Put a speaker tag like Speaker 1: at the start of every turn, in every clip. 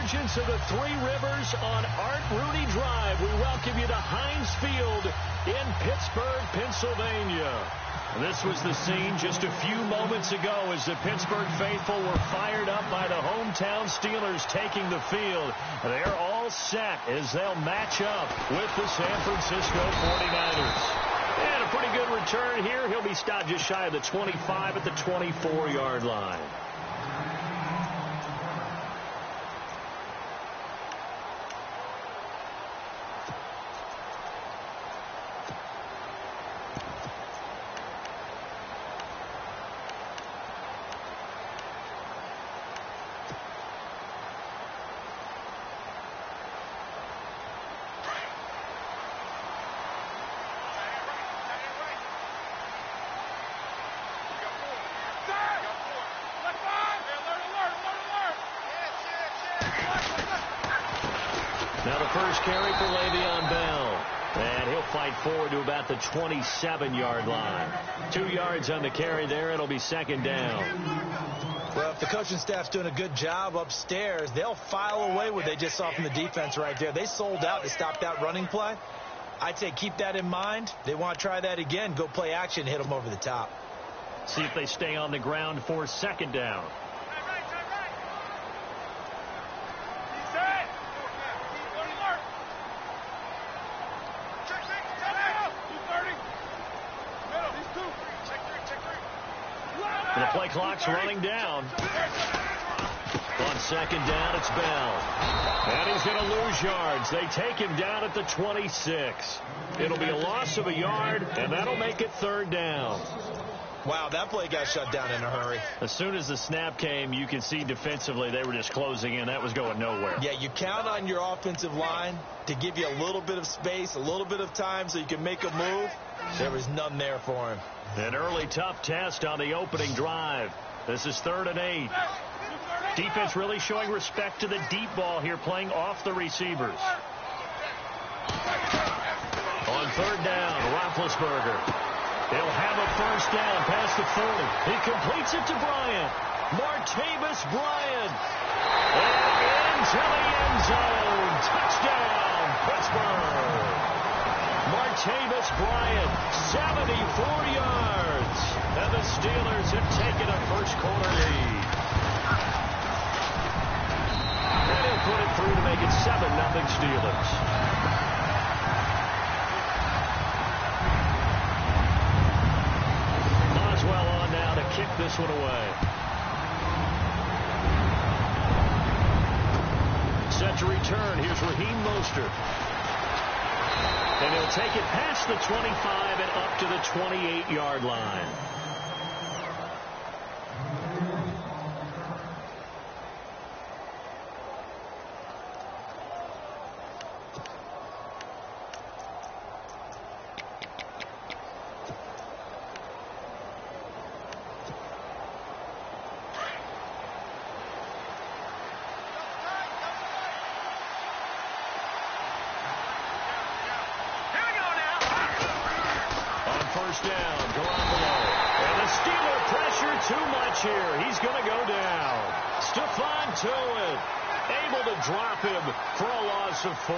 Speaker 1: allegiance of the Three Rivers on Art Rooney Drive. We welcome you to Heinz Field in Pittsburgh, Pennsylvania. This was the scene just a few moments ago as the Pittsburgh faithful were fired up by the hometown Steelers taking the field. They're all set as they'll match up with the San Francisco 49ers. And a pretty good return here. He'll be stopped just shy of the 25 at the 24-yard line. Now the first carry for Le'Veon Bell. And he'll fight forward to about the 27-yard line. 2 yards on the carry there. It'll be second down.
Speaker 2: Well, if the coaching staff's doing a good job upstairs, they'll file away what they just saw from the defense right there. They sold out to stop that running play. I'd say keep that in mind. They want to try that again. Go play action, hit them over the top.
Speaker 1: See if they stay on the ground for second down. The play clock's running down. On second down, it's Bell. And he's going to lose yards. They take him down at the 26. It'll be a loss of a yard, and that'll make it third down.
Speaker 2: Wow, that play got shut down in a hurry.
Speaker 1: As soon as the snap came, you can see defensively they were just closing in. That was going nowhere.
Speaker 2: Yeah, you count on your offensive line to give you a little bit of space, a little bit of time so you can make a move. There was none there for him.
Speaker 1: An early tough test on the opening drive. This is 3rd and 8. Defense really showing respect to the deep ball here, playing off the receivers. On 3rd down, Roethlisberger. He'll have a first down past the 40. He completes it to Bryant. Martavis Bryant. And into the end zone. Touchdown, Pittsburgh. Martavis Bryant, 74 yards. And the Steelers have taken a first-quarter lead. And he'll put it through to make it 7-0 Steelers. Boswell on now to kick this one away. Set to return. Here's Raheem Mostert. And he'll take it past the 25 and up to the 28-yard line. First down, Garoppolo. And the Steeler pressure too much here. He's going to go down. Stephon Tuitt able to drop him for a loss of 4.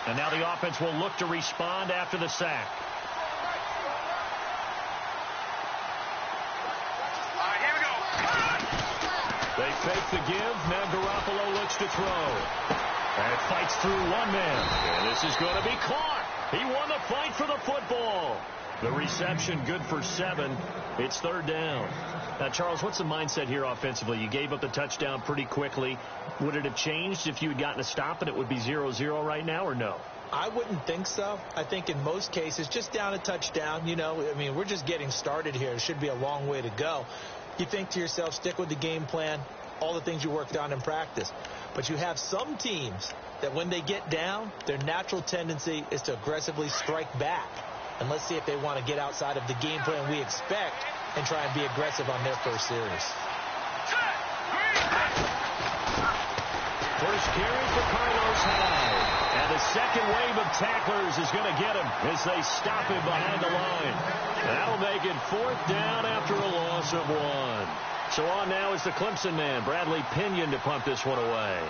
Speaker 1: And now the offense will look to respond after the sack. They fake the give. Now Garoppolo looks to throw. And fights through one man. And this is going to be caught. He won the fight for the football. The reception good for 7. It's 3rd down. Now, Charles, what's the mindset here offensively? You gave up the touchdown pretty quickly. Would it have changed if you had gotten a stop and it would be 0-0 right now, or no?
Speaker 2: I wouldn't think so. I think in most cases, just down a touchdown, you know, I mean, we're just getting started here. It should be a long way to go. You think to yourself, stick with the game plan, all the things you worked on in practice. But you have some teams that when they get down, their natural tendency is to aggressively strike back. And let's see if they want to get outside of the game plan we expect and try and be aggressive on their first series.
Speaker 1: First carry for Carlos Hyde. And the second wave of tacklers is going to get him as they stop him behind the line. That'll make it 4th down after a loss of 1. So on now is the Clemson man, Bradley Pinion, to punt this one away.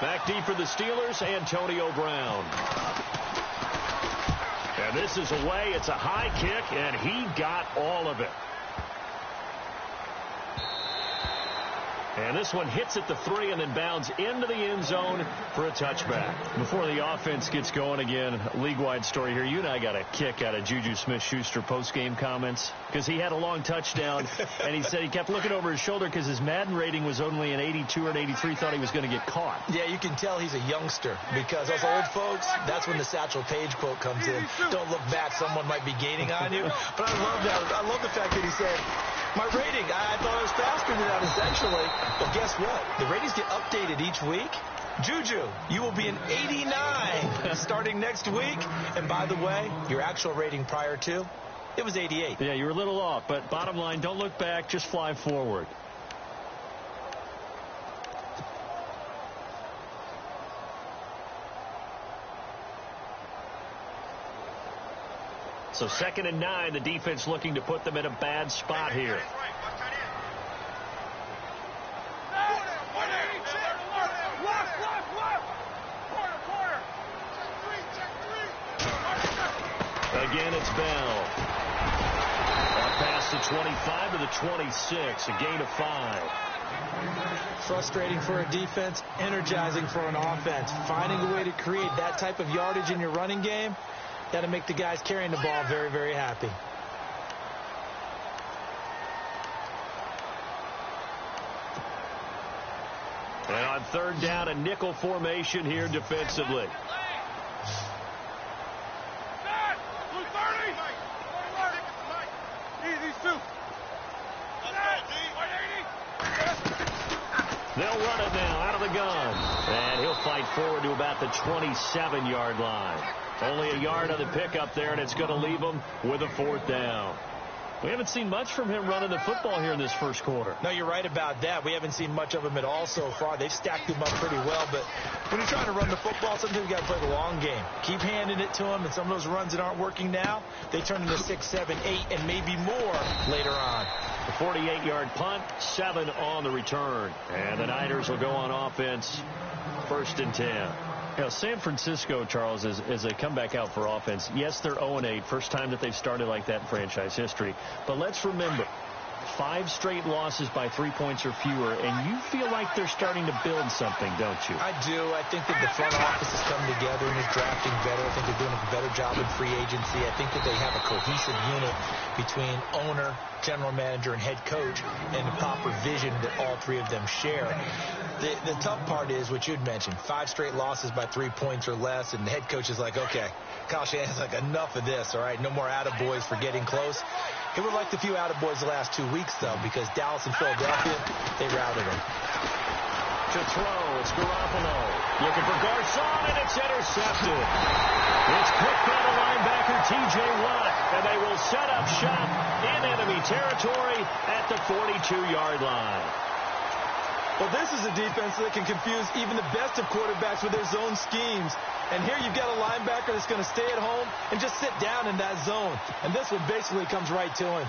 Speaker 1: Back deep for the Steelers, Antonio Brown. And this is away. It's a high kick, and he got all of it. And this one hits at the 3 and then bounds into the end zone for a touchback. Before the offense gets going again, league-wide story here. You and I got a kick out of Juju Smith-Schuster post-game comments because he had a long touchdown, and he said he kept looking over his shoulder because his Madden rating was only an 82 or an 83, thought he was going to get caught.
Speaker 2: Yeah, you can tell he's a youngster because us old folks, that's when the Satchel Paige quote comes in. Don't look back, someone might be gaining on you. But I love that. I love the fact that he said, my rating, I thought I was faster than that, essentially. But guess what? The ratings get updated each week. Juju, you will be an 89 starting next week. And by the way, your actual rating prior to, it was 88.
Speaker 1: Yeah, you were a little off. But bottom line, don't look back, just fly forward. So 2nd and 9, the defense looking to put them in a bad spot here. Again, it's Bell. Up past the 25 to the 26, a gain of 5.
Speaker 2: Frustrating for a defense, energizing for an offense. Finding a way to create that type of yardage in your running game, got to make the guys carrying the ball very, very happy.
Speaker 1: And on 3rd down, a nickel formation here defensively. They'll run it now out of the gun. And he'll fight forward to about the 27-yard line. Only a yard on the pickup there, and it's going to leave him with a 4th down. We haven't seen much from him running the football here in this first quarter.
Speaker 2: No, you're right about that. We haven't seen much of him at all so far. They've stacked him up pretty well, but when you're trying to run the football, sometimes you got to play the long game. Keep handing it to him, and some of those runs that aren't working now, they turn into 6, 7, 8, and maybe more later on.
Speaker 1: A 48-yard punt, 7 on the return. And the Niners will go on offense, 1st and 10. You know, San Francisco, Charles, as they come back out for offense, yes, they're 0-8, first time that they've started like that in franchise history. But let's remember, 5 straight losses by 3 points or fewer, and you feel like they're starting to build something, don't you?
Speaker 2: I do. I think that the front office has come together and is drafting better. I think they're doing a better job in free agency. I think that they have a cohesive unit between owner, general manager, and head coach, and the proper vision that all 3 of them share. The tough part is what you'd mentioned, 5 straight losses by 3 points or less, and the head coach is like, okay, Kyle Shanahan's like, enough of this, all right? No more attaboys for getting close. He would have liked a few attaboys the last 2 weeks, though, because Dallas and Philadelphia, they routed him.
Speaker 1: To throw, it's Garoppolo. Looking for Garcon, and it's intercepted. It's picked by the linebacker, T.J. Watt, and they will set up shop in enemy territory at the 42-yard line.
Speaker 2: Well, this is a defense that can confuse even the best of quarterbacks with their zone schemes. And here you've got a linebacker that's going to stay at home and just sit down in that zone. And this one basically comes right to him.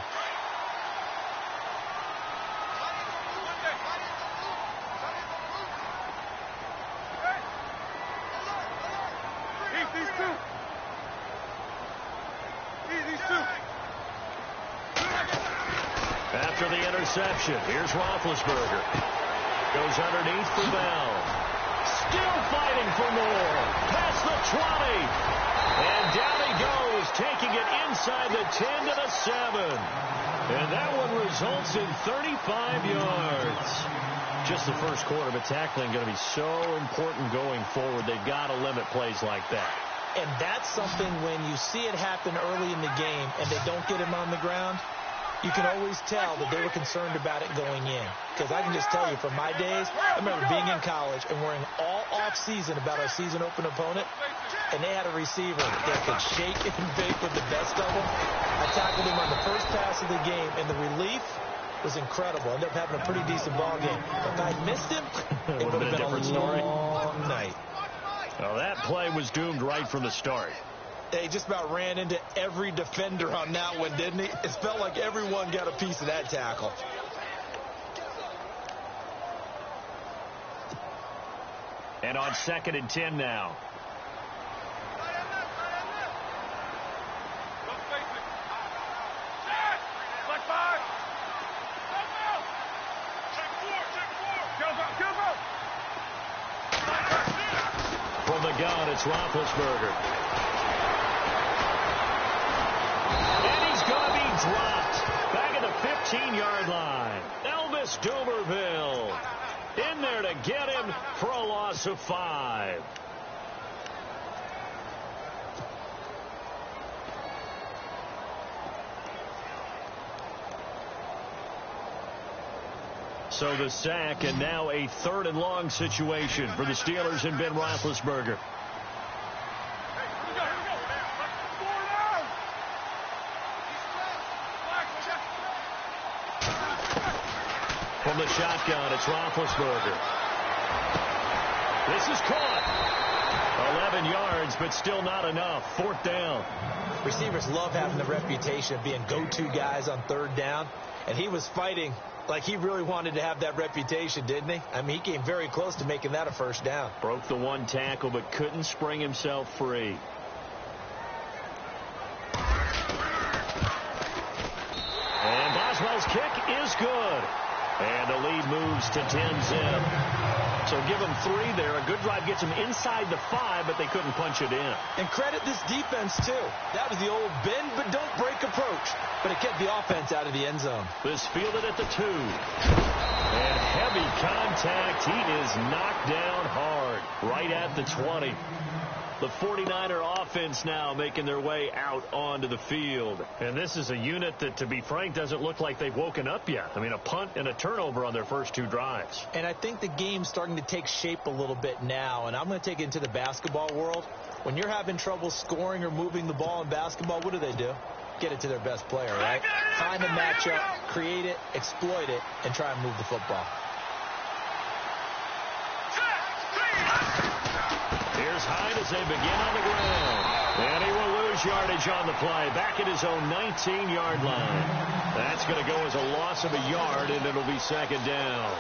Speaker 1: After the interception, here's Roethlisberger. Goes underneath for Bell. Still fighting for more. Past the 20. And down he goes, taking it inside the 10 to the 7. And that one results in 35 yards. Just the first quarter, but tackling going to be so important going forward. They've got to limit plays like that.
Speaker 2: And that's something when you see it happen early in the game and they don't get him on the ground, you can always tell that they were concerned about it going in. Because I can just tell you from my days, I remember being in college and worrying all off-season about our season-open opponent, and they had a receiver that could shake and bake with the best of them. I tackled him on the first pass of the game, and the relief was incredible. I ended up having a pretty decent ball game. If I missed him, it would have been a different story. tonight.
Speaker 1: Well, that play was doomed right from the start.
Speaker 2: They just about ran into every defender on that one, didn't he? It felt like everyone got a piece of that tackle.
Speaker 1: And on 2nd and 10 now. From the gun, it's Roethlisberger. And he's going to be dropped. Back at the 15-yard line. Elvis Dumervil in there to get him for a loss of 5. So the sack, and now a 3rd and long situation for the Steelers and Ben Roethlisberger. From the shotgun, it's Roethlisberger. This is caught. 11 yards, but still not enough. 4th down.
Speaker 2: Receivers love having the reputation of being go-to guys on 3rd down, and he was fighting like he really wanted to have that reputation, didn't he? I mean, he came very close to making that a 1st down.
Speaker 1: Broke the 1 tackle, but couldn't spring himself free. And Boswell's kick is good. And the lead moves to 10-zip. So give them 3 there. A good drive gets them inside the 5, but they couldn't punch it in.
Speaker 2: And credit this defense, too. That was the old bend but don't break approach. But it kept the offense out of the end zone.
Speaker 1: This fielded at the 2. And heavy contact. He is knocked down hard. Right at the 20. The 49er offense now making their way out onto the field. And this is a unit that, to be frank, doesn't look like they've woken up yet. I mean, a punt and a turnover on their first 2 drives.
Speaker 2: And I think the game's starting to take shape a little bit now. And I'm going to take it into the basketball world. When you're having trouble scoring or moving the ball in basketball, what do? Get it to their best player, right? Find a matchup, create it, exploit it, and try and move the football.
Speaker 1: Here's Hyde as they begin on the ground. And he will lose yardage on the play. Back at his own 19-yard line. That's going to go as a loss of a yard, and it'll be 2nd down.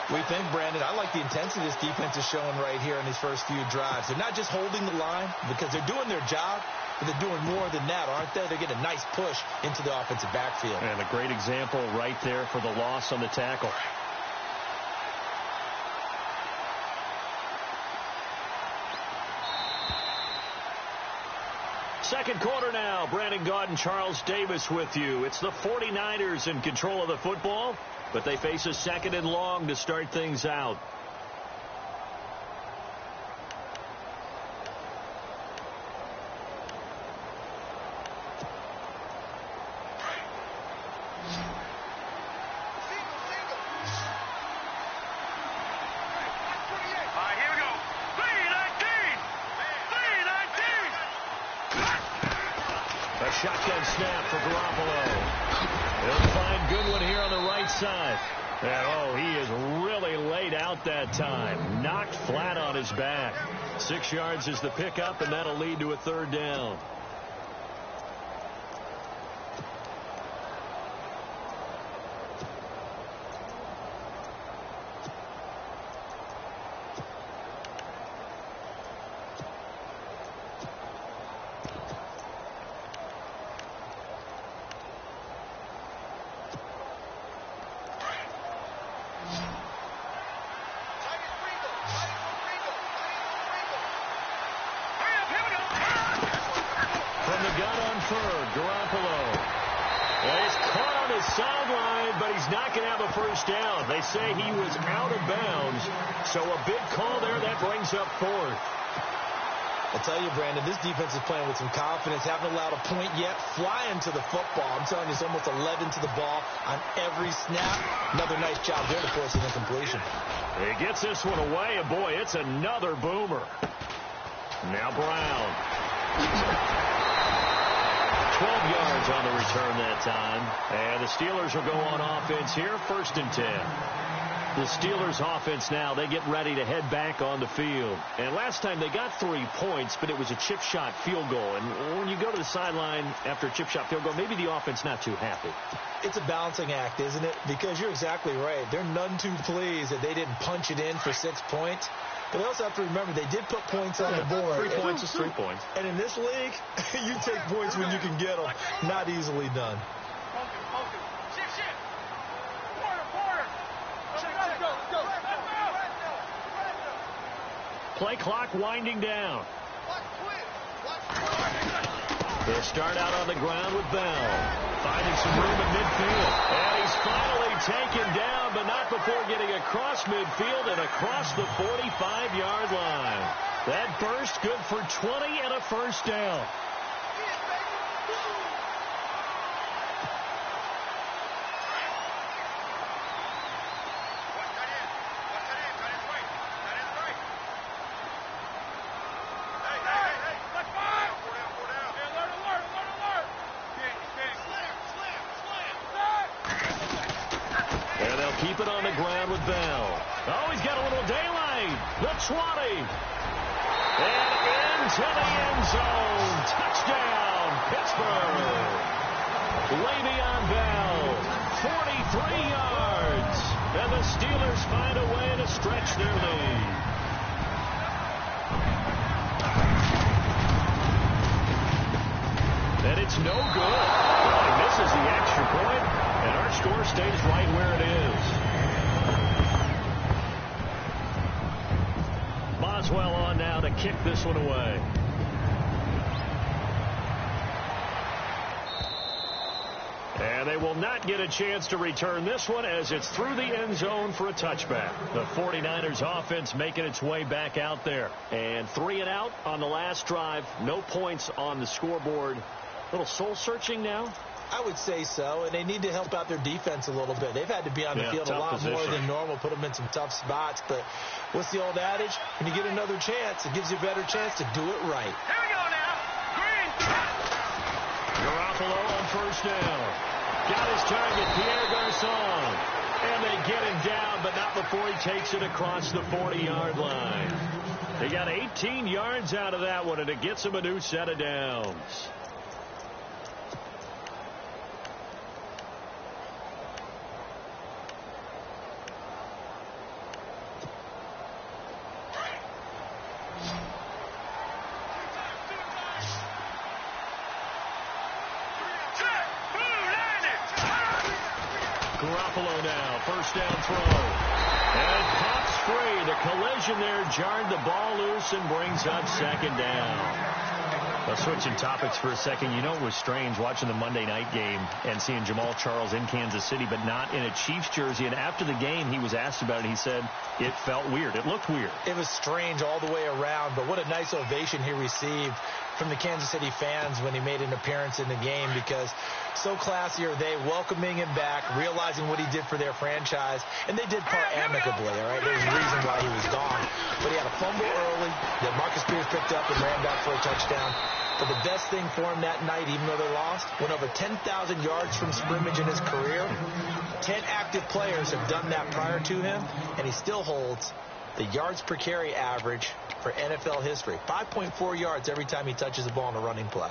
Speaker 2: We think, Brandon, I like the intensity this defense is showing right here in these first few drives. They're not just holding the line because they're doing their job, but they're doing more than that, aren't they? They're getting a nice push into the offensive backfield.
Speaker 1: And a great example right there for the loss on the tackle. Second quarter now. Brandon Gaudin and Charles Davis with you. It's the 49ers in control of the football, but they face a 2nd and long to start things out. Shotgun snap for Garoppolo. He'll find Goodwin here on the right side. And, he is really laid out that time. Knocked flat on his back. 6 yards is the pickup, and that'll lead to a 3rd down. Garoppolo. Well, he's caught on his sideline, but he's not going to have a 1st down. They say he was out of bounds, so a big call there. That brings up 4th.
Speaker 2: I'll tell you, Brandon, this defense is playing with some confidence. Haven't allowed a point yet. Flying to the football. I'm telling you, it's almost 11 to the ball on every snap. Another nice job there to force an incompletion.
Speaker 1: He gets this one away, and boy, it's another boomer. Now Brown. 12 yards on the return that time. And the Steelers will go on offense here, 1st and 10. The Steelers offense now, they get ready to head back on the field. And last time they got 3 points, but it was a chip shot field goal. And when you go to the sideline after a chip shot field goal, maybe the offense not too happy.
Speaker 2: It's a balancing act, isn't it? Because you're exactly right. They're none too pleased that they didn't punch it in for 6 points. But they also have to remember they did put points on the board.
Speaker 1: 3 points is 3 points.
Speaker 2: And in this league, you take points when you can get them. Not easily done.
Speaker 1: Play clock winding down. They'll start out on the ground with Bell. Finding some room in midfield. And he's finally taken down, but not before getting across midfield and across the 45-yard line. That burst good for 20 and a first down. Keep it on the ground with Bell. Oh, he's got a little daylight. The 20. And into the end zone. Touchdown, Pittsburgh. Le'Veon Bell, 43 yards. And the Steelers find a way to stretch their lead. And it's no good. He misses the extra point, and our score stays right where it is. Boswell on now to kick this one away. And they will not get a chance to return this one as it's through the end zone for a touchback. The 49ers offense making its way back out there. And 3 and out on the last drive. No points on the scoreboard. A little soul-searching now?
Speaker 2: I would say so, and they need to help out their defense a little bit. They've had to be on the field a lot more than normal, put them in some tough spots. But what's the old adage? When you get another chance, it gives you a better chance to do it right.
Speaker 3: Here we go now. Green.
Speaker 1: Garoppolo on first down. Got his target, Pierre Garçon. And they get him down, but not before he takes it across the 40-yard line. They got 18 yards out of that one, and it gets him a new set of downs. Garoppolo now, first down throw. And pops free. The collision there jarred the ball loose and brings up second down. Well, switching topics for a second, you know it was strange watching the Monday night game and seeing Jamal Charles in Kansas City, but not in a Chiefs jersey. And after the game, he was asked about it. He said it felt weird. It looked weird.
Speaker 2: It was strange all the way around, but what a nice ovation he received from the Kansas City fans when he made an appearance in the game, because so classy are they, welcoming him back, realizing what he did for their franchise, and they did part amicably, all right? There's a reason why he was gone. But he had a fumble early that Marcus Spears picked up and ran back for a touchdown. But the best thing for him that night, even though they lost, went over 10,000 yards from scrimmage in his career. 10 active players have done that prior to him, and he still holds the yards per carry average for NFL history. 5.4 yards every time he touches the ball in a running play.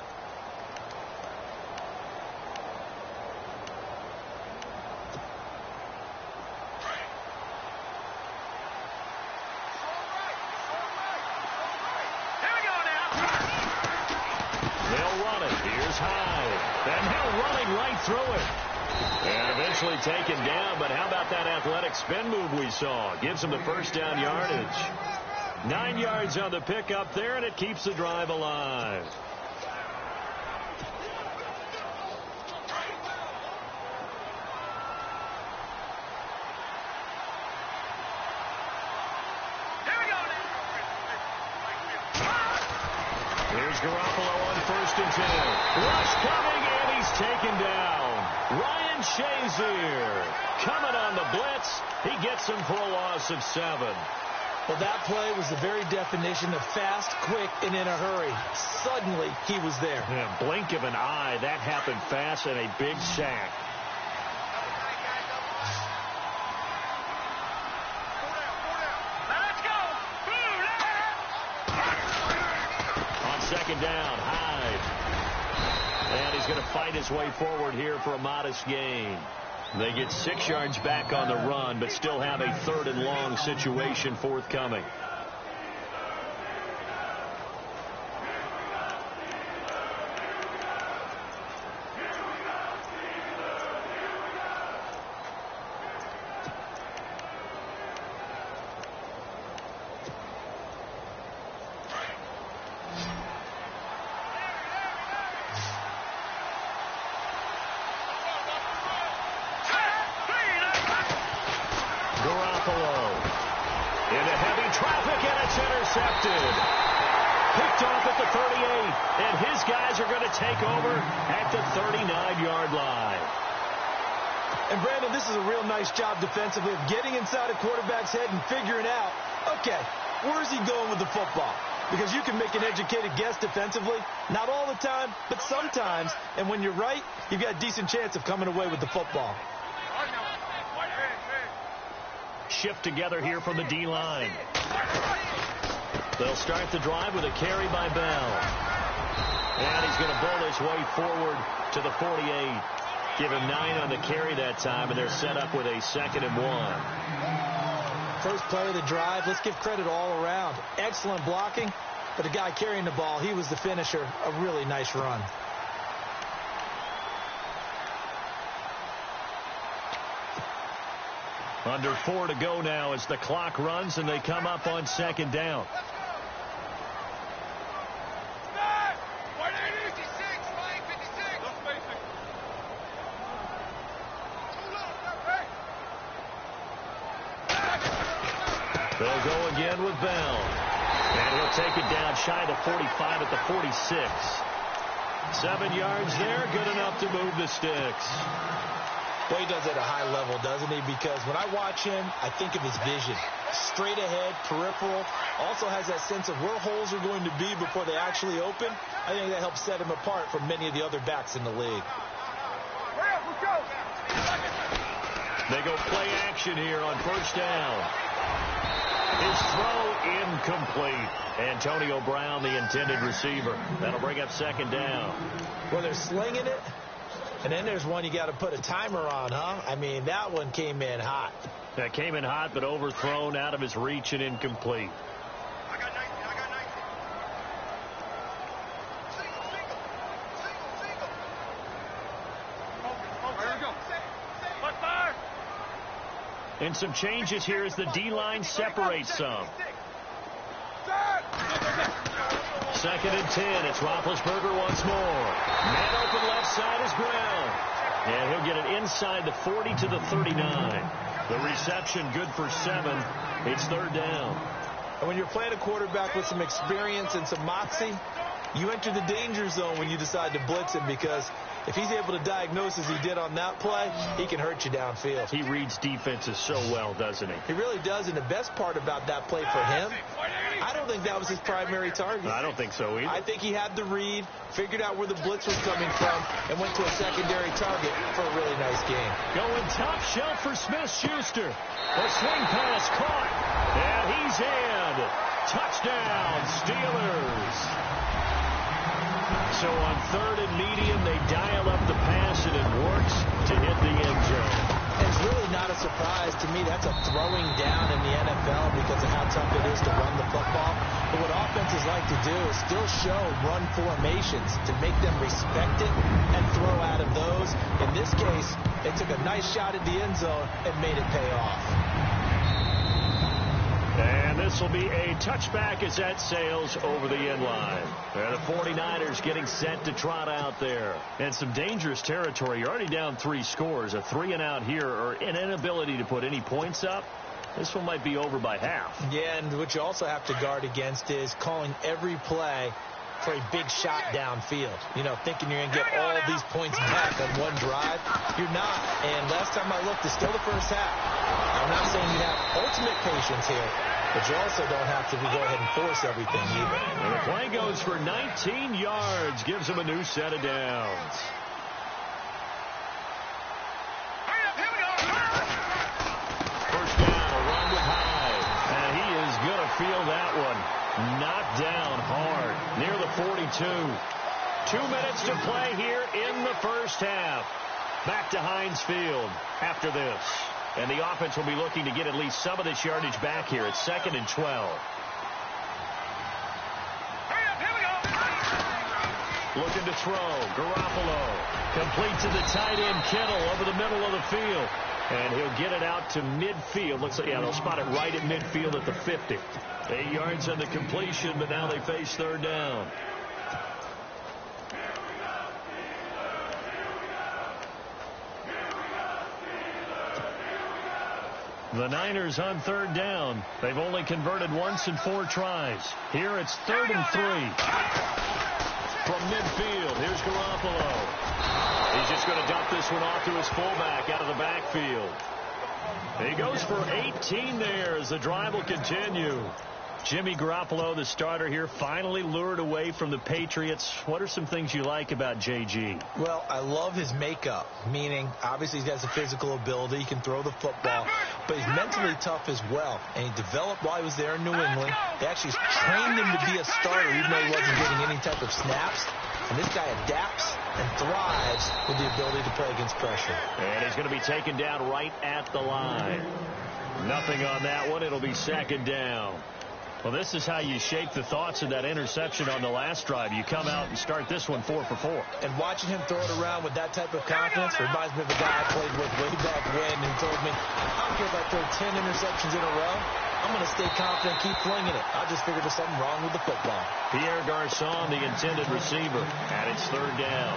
Speaker 1: They'll run it. Here's Hyde. And they're running right through it. And eventually taken down, but how about that athletic spin move we saw? Gives him the first down yardage. 9 yards on the pickup there, and it keeps the drive alive. Here's Garoppolo on 1st and 10. Rush coming, and he's taken down. Ryan Shazier coming on the blitz. He gets him for a loss of 7.
Speaker 2: Well, that play was the very definition of fast, quick, and in a hurry. Suddenly, he was there.
Speaker 1: Yeah, blink of an eye. That happened fast and a big sack. second down. Hyde. And he's going to fight his way forward here for a modest gain. They get 6 yards back on the run, but still have a 3rd and long situation forthcoming. Into heavy traffic, and it's intercepted. Picked off at the 38, and his guys are going to take over at the 39-yard line.
Speaker 2: And, Brandon, this is a real nice job defensively of getting inside a quarterback's head and figuring out, okay, where is he going with the football? Because you can make an educated guess defensively, not all the time, but sometimes. And when you're right, you've got a decent chance of coming away with the football.
Speaker 1: Shift together here from the D-line. They'll start the drive with a carry by Bell. And he's going to bull his way forward to the 48. Give him 9 on the carry that time, and they're set up with a 2nd and 1.
Speaker 2: First play of the drive, let's give credit all around. Excellent blocking, but the guy carrying the ball, he was the finisher. A really nice run.
Speaker 1: Under 4 to go now as the clock runs and they come up on 2nd down. They'll go again with Bell. And he'll take it down shy of 45 at the 46. 7 yards there, good enough to move the sticks.
Speaker 2: Well, he does it at a high level, doesn't he? Because when I watch him, I think of his vision. Straight ahead, peripheral. Also has that sense of where holes are going to be before they actually open. I think that helps set him apart from many of the other backs in the league.
Speaker 1: They go play action here on 1st down. His throw incomplete. Antonio Brown, the intended receiver. That'll bring up 2nd down.
Speaker 2: Well, they're slinging it. And then there's one you got to put a timer on, huh? I mean, that one came in hot.
Speaker 1: That came in hot, but overthrown, out of his reach, and incomplete.
Speaker 3: I got 19. Here we go. Fire.
Speaker 1: And some changes here as the D-line separates some. 2nd and 10. It's Roethlisberger once more. Man open left side is Brown. And he'll get it inside the 40 to the 39. The reception good for 7. It's 3rd down.
Speaker 2: And when you're playing a quarterback with some experience and some moxie, you enter the danger zone when you decide to blitz him, because if he's able to diagnose as he did on that play, he can hurt you downfield.
Speaker 1: He reads defenses so well, doesn't he?
Speaker 2: He really does, and the best part about that play for him, I don't think that was his primary target.
Speaker 1: I don't think so either.
Speaker 2: I think he had the read, figured out where the blitz was coming from, and went to a secondary target for a really nice game.
Speaker 1: Going top shelf for Smith-Schuster. The swing pass caught, and he's in. Touchdown, Steelers. So on 3rd and medium, they dial up the pass, and it works to hit the end zone.
Speaker 2: It's really not a surprise to me. That's a throwing down in the NFL because of how tough it is to run the football. But what offenses like to do is still show run formations to make them respect it and throw out of those. In this case, they took a nice shot at the end zone and made it pay off.
Speaker 1: And this will be a touchback as that sails over the end line. And the 49ers getting set to trot out there. And some dangerous territory. You're already down 3 scores. A 3-and-out here, or an inability to put any points up. This one might be over by half.
Speaker 2: Yeah, and what you also have to guard against is calling every play for a big shot downfield. You know, thinking you're going to get all these points back on one drive. You're not. And last time I looked, it's still the first half. I'm not saying you have ultimate patience here, but you also don't have to go ahead and force everything either.
Speaker 1: And the play goes for 19 yards. Gives him a new set of downs. First down, a run with Hyde. And he is going to feel that one. Knocked down hard near the 42. 2 minutes to play here in the first half. Back to Heinz Field after this. And the offense will be looking to get at least some of this yardage back here at 2nd and 12. Looking to throw. Garoppolo completes to the tight end Kittle over the middle of the field. And he'll get it out to midfield. Looks like, yeah, they'll spot it right at midfield at the 50. 8 yards on the completion, but now they face 3rd down. The Niners on 3rd down. They've only converted once in 4 tries. Here it's 3rd and 3. From midfield, here's Garoppolo. He's just going to dump this one off to his fullback out of the backfield. He goes for 18 there as the drive will continue. Jimmy Garoppolo, the starter here, finally lured away from the Patriots. What are some things you like about J.G.?
Speaker 2: Well, I love his makeup, meaning obviously he has a physical ability. He can throw the football, but he's mentally tough as well. And he developed while he was there in New England. They actually trained him to be a starter even though he wasn't getting any type of snaps. And this guy adapts and thrives with the ability to play against pressure.
Speaker 1: And he's going to be taken down right at the line. Nothing on that one. It'll be 2nd down. Well, this is how you shape the thoughts of that interception on the last drive. You come out and start this one 4 for 4.
Speaker 2: And watching him throw it around with that type of confidence reminds me of a guy I played with way back when who told me, I don't care if I throw 10 interceptions in a row. I'm going to stay confident, keep flinging it. I just figured there's something wrong with the football.
Speaker 1: Pierre Garçon, the intended receiver, and it's 3rd down.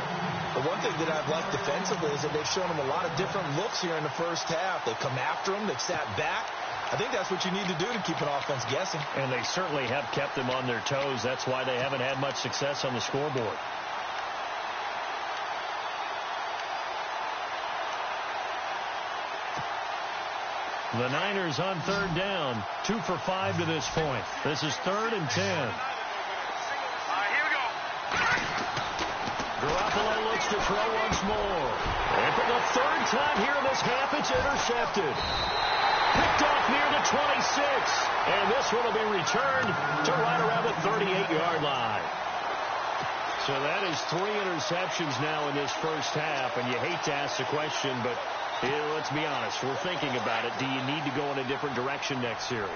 Speaker 2: The one thing that I've liked defensively is that they've shown him a lot of different looks here in the first half. They've come after him. They've sat back. I think that's what you need to do to keep an offense guessing.
Speaker 1: And they certainly have kept them on their toes. That's why they haven't had much success on the scoreboard. The Niners on 3rd down. 2 for 5 to this point. This is 3rd and 10.
Speaker 3: Here we go.
Speaker 1: Garoppolo looks to throw once more. And for the 3rd time here in this half, it's intercepted. Picked off near the 26. And this one will be returned to right around the 38-yard line. So that is 3 interceptions now in this first half. And you hate to ask the question, but let's be honest. We're thinking about it. Do you need to go in a different direction next series?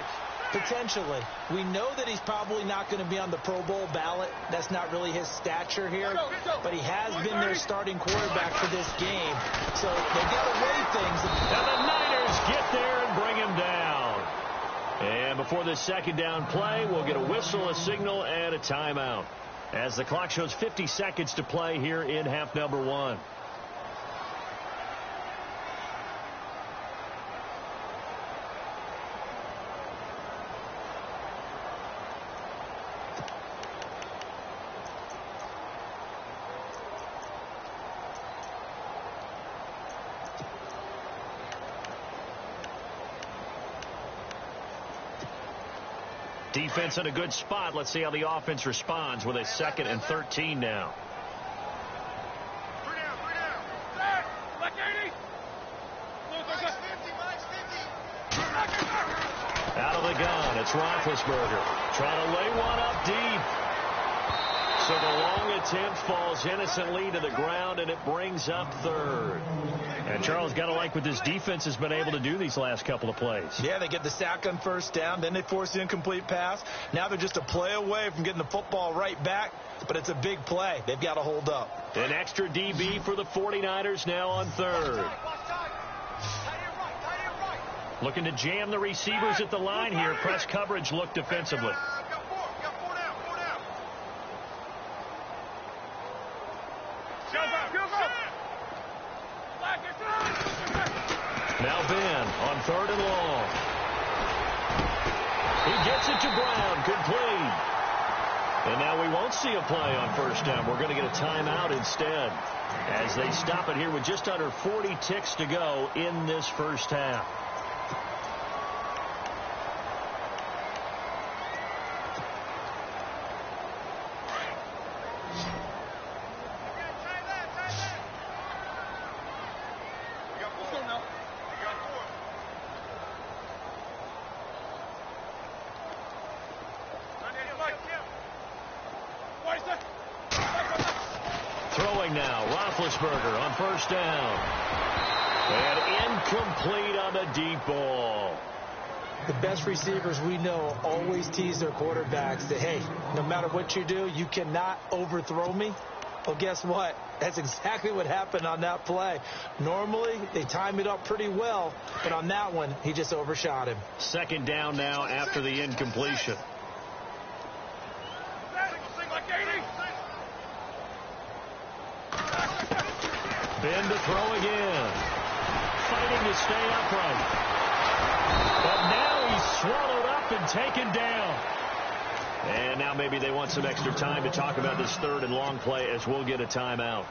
Speaker 2: Potentially. We know that he's probably not going to be on the Pro Bowl ballot. That's not really his stature here. But he has been their starting quarterback for this game. So they've got to weigh things.
Speaker 1: And the Niners get there and bring him down. And before this 2nd down play, we'll get a whistle, a signal, and a timeout. As the clock shows 50 seconds to play here in half number 1. Defense in a good spot. Let's see how the offense responds with a 2nd and 13 now.
Speaker 3: 3 down. Black 80.
Speaker 1: Out of the gun, it's Roethlisberger. Trying to lay one up deep. So the long attempt falls innocently to the ground, and it brings up 3rd. And Charles, got to like what this defense has been able to do these last couple of plays.
Speaker 2: Yeah, they get the sack on 1st down, then they force the incomplete pass. Now they're just a play away from getting the football right back, but it's a big play. They've got to hold up.
Speaker 1: An extra DB for the 49ers now on 3rd. Looking to jam the receivers at the line here. Press coverage look defensively. Now Ben on 3rd and long. He gets it to Brown, complete. And now we won't see a play on 1st down. We're going to get a timeout instead as they stop it here with just under 40 ticks to go in this first half. Throwing now, Roethlisberger on first down. And incomplete on the deep ball.
Speaker 2: The best receivers we know always tease their quarterbacks that, hey, no matter what you do, you cannot overthrow me. Well, guess what? That's exactly what happened on that play. Normally, they time it up pretty well, but on that one, he just overshot him.
Speaker 1: Second down now after the incompletion. Ben to throw again. Fighting to stay upright. But now he's swallowed up and taken down. And now maybe they want some extra time to talk about this third and long play as we'll get a timeout.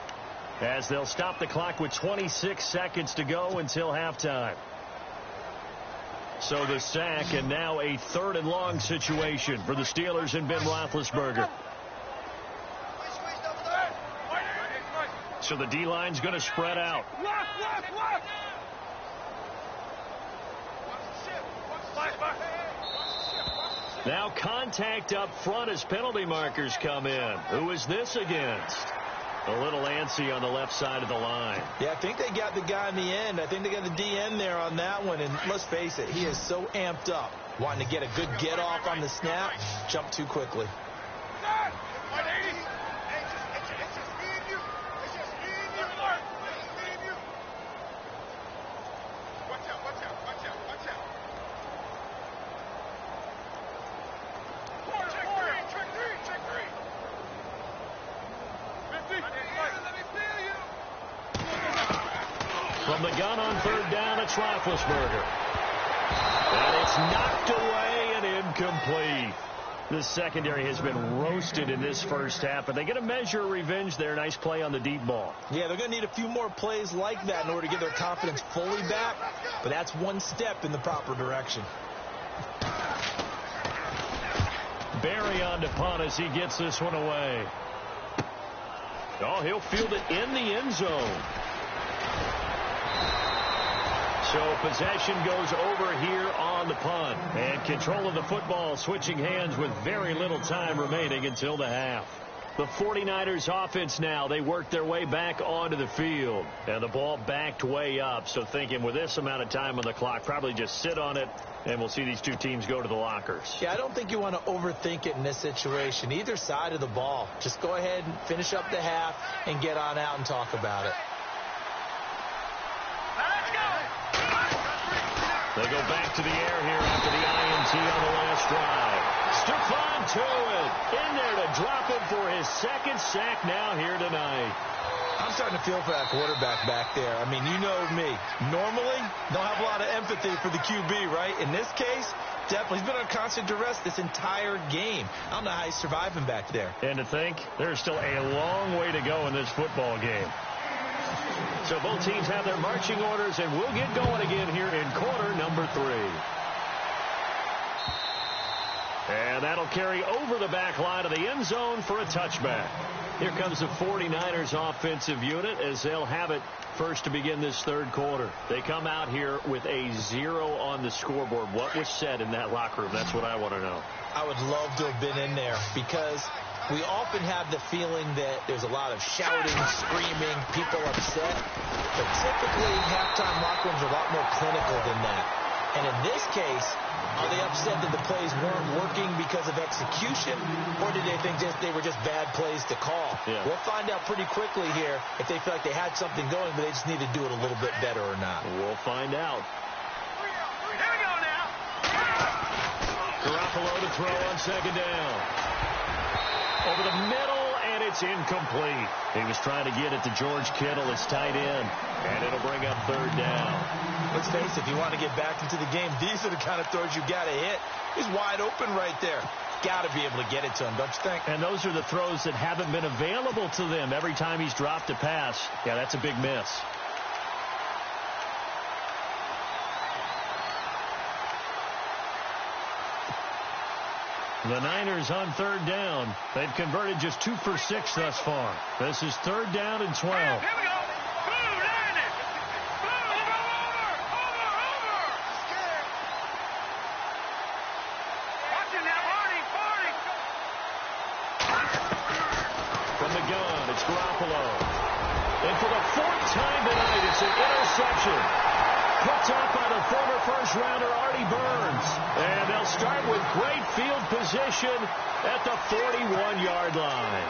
Speaker 1: As they'll stop the clock with 26 seconds to go until halftime. So the sack and now a third and long situation for the Steelers and Ben Roethlisberger. So the D-line's going to spread out. Now contact up front as penalty markers come in. Who is this against? A little antsy on the left side of the line.
Speaker 2: Yeah, I think they got the guy in the end. I think they got the DN there on that one. And let's face it, he is so amped up, wanting to get a good get off on the snap, jump too quickly.
Speaker 1: From the gun on third down, it's Roethlisberger. And it's knocked away and incomplete. The secondary has been roasted in this first half, but they get a measure of revenge there. Nice play on the deep ball.
Speaker 2: Yeah, they're going to need a few more plays like that in order to get their confidence fully back, but that's one step in the proper direction.
Speaker 1: Barry on to punt as he gets this one away. Oh, he'll field it in the end zone. So possession goes over here on the punt. And control of the football switching hands with very little time remaining until the half. The 49ers offense now, they work their way back onto the field. And the ball backed way up. So thinking with this amount of time on the clock, probably just sit on it. And we'll see these two teams go to the lockers.
Speaker 2: Yeah, I don't think you want to overthink it in this situation. Either side of the ball. Just go ahead and finish up the half and get on out and talk about it.
Speaker 1: They go back to the air here after the INT on the last drive. Stephon Tuitt in there to drop him for his second sack now here tonight.
Speaker 2: I'm starting to feel for that quarterback back there. I mean, you know me. Normally, don't have a lot of empathy for the QB, right? In this case, definitely. He's been on constant duress this entire game. I don't know how he's surviving back there.
Speaker 1: And to think, there's still a long way to go in this football game. So both teams have their marching orders, and we'll get going again here in quarter number 3. And that'll carry over the back line of the end zone for a touchback. Here comes the 49ers offensive unit as they'll have it first to begin this third quarter. They come out here with a 0 on the scoreboard. What was said in that locker room? That's what I want to know.
Speaker 2: I would love to have been in there because we often have the feeling that there's a lot of shouting, screaming, people upset. But typically, halftime locker rooms are a lot more clinical than that. And in this case, are they upset that the plays weren't working because of execution, or did they think they were just bad plays to call?
Speaker 1: Yeah.
Speaker 2: We'll find out pretty quickly here if they feel like they had something going, but they just need to do it a little bit better or not.
Speaker 1: We'll find out.
Speaker 3: Here we go now.
Speaker 1: Garoppolo to throw on second down. Over the middle, and it's incomplete. He was trying to get it to George Kittle, his tight end, and it'll bring up third down.
Speaker 2: Let's face it, if you want to get back into the game, these are the kind of throws you got to hit. He's wide open right there. Got to be able to get it to him, don't you think?
Speaker 1: And those are the throws that haven't been available to them every time he's dropped a pass. Yeah, that's a big miss. The Niners on third down. They've converted just 2 for 6 thus far. This is third down and 12.
Speaker 3: Here we go. Blue, line it. Blue, over. Watch it now, Barney.
Speaker 1: From the gun, It's Garoppolo. And for the fourth time tonight, it's an interception. Picked up by the former first-rounder Artie Burns. And they'll start with great field position at the 41-yard line.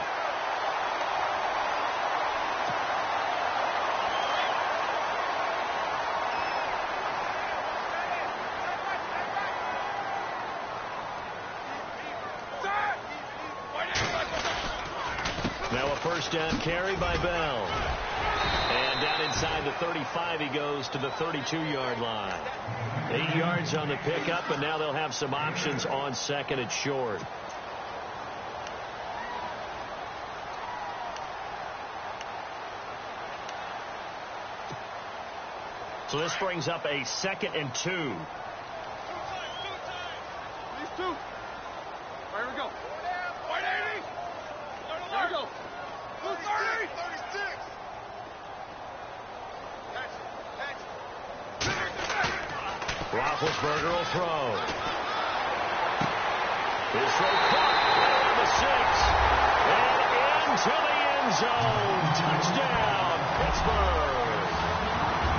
Speaker 1: Now a first down carry by Bell. And down inside the 35 he goes to the 32-yard line. 8 yards on the pickup, and now they'll have some options on second and short. So this brings up a 2nd and 2.
Speaker 3: These two. All right, here we go. 180. There we go. 230. 36.
Speaker 1: Roethlisberger will throw. His throw caught around the 6. And into the end zone. Touchdown, Pittsburgh.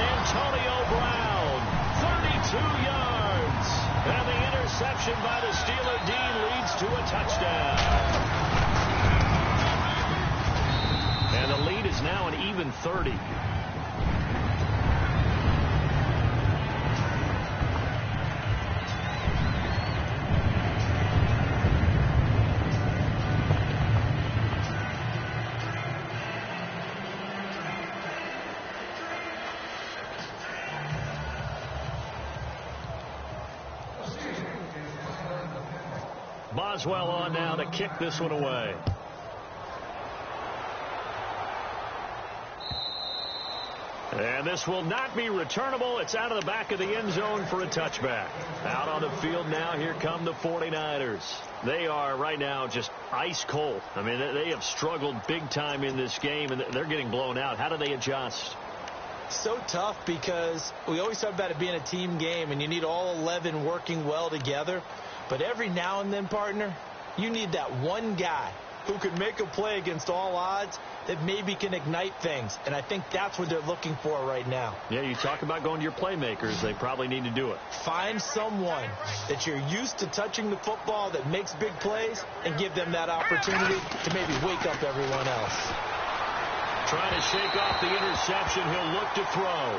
Speaker 1: Antonio Brown, 32 yards. And the interception by the Steeler Dean leads to a touchdown. And the lead is now an even 30. Boswell on now to kick this one away. And this will not be returnable. It's out of the back of the end zone for a touchback. Out on the field now, here come the 49ers. They are right now just ice cold. I mean, they have struggled big time in this game, and they're getting blown out. How do they adjust?
Speaker 2: So tough because we always talk about it being a team game, and you need all 11 working well together. But every now and then, partner, you need that one guy who can make a play against all odds that maybe can ignite things. And I think that's what they're looking for right now.
Speaker 1: Yeah, you talk about going to your playmakers. They probably need to do it.
Speaker 2: Find someone that you're used to touching the football that makes big plays and give them that opportunity to maybe wake up everyone else.
Speaker 1: Trying to shake off the interception. He'll look to throw.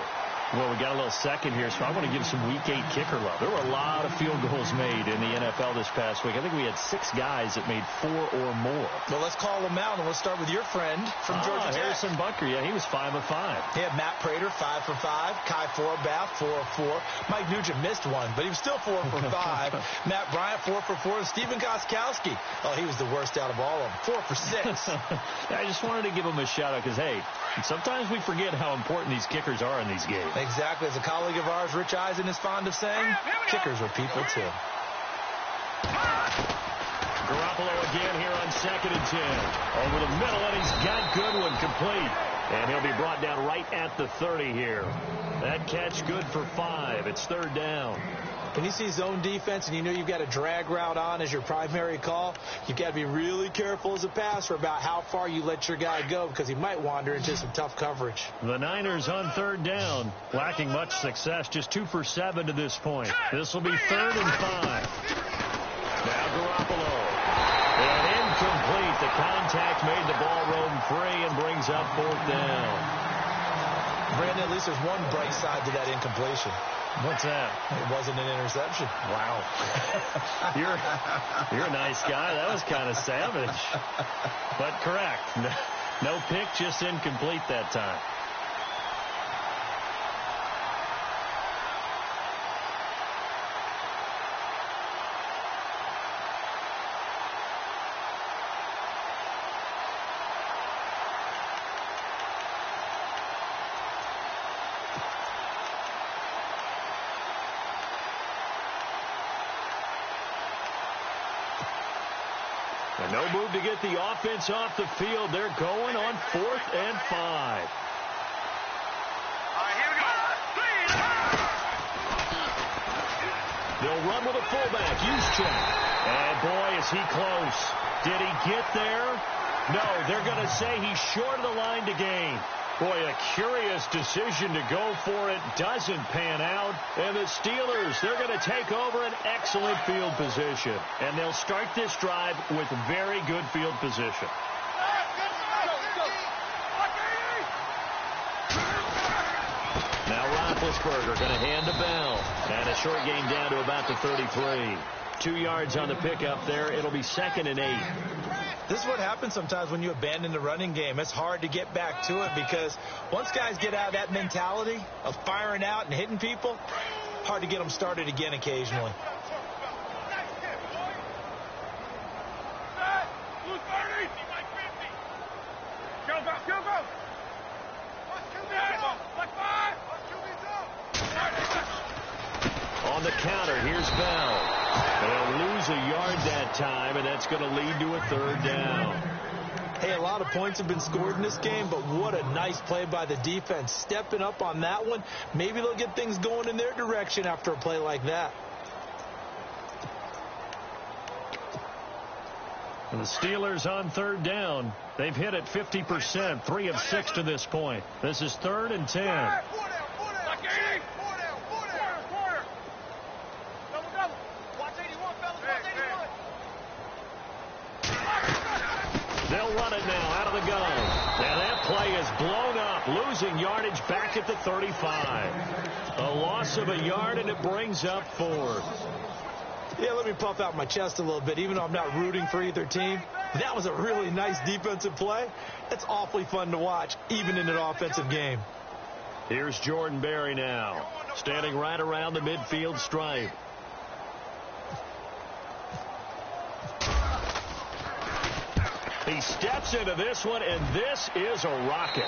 Speaker 1: Well, we got a little second here, so I want to give some Week 8 kicker love. There were a lot of field goals made in the NFL this past week. I think we had 6 guys that made 4 or more.
Speaker 2: Well, let's call them out, and let's start with your friend from Georgia Tech.
Speaker 1: Harrison Butker. Yeah, he was 5 of 5.
Speaker 2: Yeah, Matt Prater, 5 for 5. Kai Forbath, 4 of 4. Mike Nugent missed one, but he was still 4 for 5. Matt Bryant, 4 for 4. And Stephen Gostkowski, oh, he was the worst out of all of them, 4 for 6.
Speaker 1: I just wanted to give him a shout-out because, hey, sometimes we forget how important these kickers are in these games.
Speaker 2: Exactly. As a colleague of ours, Rich Eisen, is fond of saying, kickers are people, too.
Speaker 1: Garoppolo again here on 2nd and 10. Over the middle, and he's got Goodwin complete. And he'll be brought down right at the 30 here. That catch good for 5. It's 3rd down.
Speaker 2: When you see zone defense and you know you've got a drag route on as your primary call, you've got to be really careful as a passer about how far you let your guy go because he might wander into some tough coverage.
Speaker 1: The Niners on 3rd down, lacking much success, just 2 for 7 to this point. This will be 3rd and 5. Now Garoppolo. And incomplete. The contact made the ball roam free and brings up 4th down.
Speaker 2: Brandon, at least there's one bright side to that incompletion.
Speaker 1: What's that?
Speaker 2: It wasn't an interception.
Speaker 1: Wow. You're a nice guy. That was kind of savage. But correct. No pick, just incomplete that time. And no move to get the offense off the field. They're going on 4th and 5.
Speaker 3: All right, here we go.
Speaker 1: They'll run with a fullback. Juszczyk. And boy, is he close. Did he get there? No, they're going to say he's short of the line to gain. Boy, a curious decision to go for it. Doesn't pan out. And the Steelers, they're going to take over an excellent field position. And they'll start this drive with very good field position. Now Roethlisberger going to hand to Bell. And a short gain down to about the 33. 2 yards on the pickup there. It'll be 2nd and 8.
Speaker 2: This is what happens sometimes when you abandon the running game. It's hard to get back to it because once guys get out of that mentality of firing out and hitting people, hard to get them started again occasionally.
Speaker 1: On the counter, here's Bell. They'll lose a yard that time, and that's going to lead to a 3rd down.
Speaker 2: Hey, a lot of points have been scored in this game, but what a nice play by the defense. Stepping up on that one. Maybe they'll get things going in their direction after a play like that.
Speaker 1: And the Steelers on 3rd down. They've hit it 50%, 3 of 6 to this point. This is 3rd and 10. They'll run it now out of the gun. And that play is blown up, losing yardage back at the 35. A loss of a yard, and it brings up 4th.
Speaker 2: Yeah, let me puff out my chest a little bit. Even though I'm not rooting for either team, that was a really nice defensive play. It's awfully fun to watch, even in an offensive game.
Speaker 1: Here's Jordan Berry now, standing right around the midfield stripe. He steps into this one, and this is a rocket.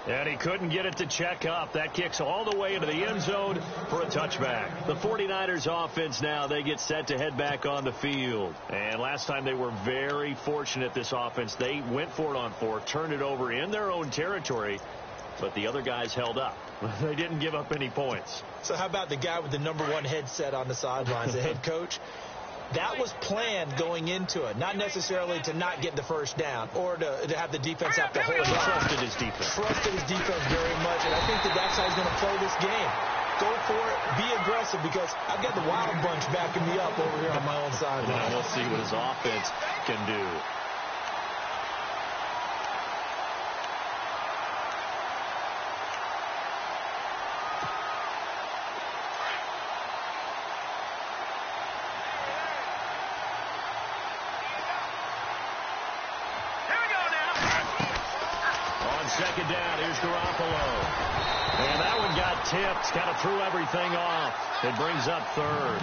Speaker 1: And he couldn't get it to check up. That kicks all the way into the end zone for a touchback. The 49ers offense now, they get set to head back on the field. And last time they were very fortunate, this offense. They went for it on 4, turned it over in their own territory, but the other guys held up. They didn't give up any points.
Speaker 2: So how about the guy with the #1 headset on the sidelines, the head coach? That was planned going into it, not necessarily to not get the first down or to have the defense have to hold it.
Speaker 1: He trusted his defense.
Speaker 2: Trusted his defense very much, and I think that's how he's going to play this game. Go for it, be aggressive, because I've got the Wild Bunch backing me up over here on my own side.
Speaker 1: And we'll see what his offense can do. Second down, here's Garoppolo. And that one got tipped, kind of threw everything off. It brings up 3rd.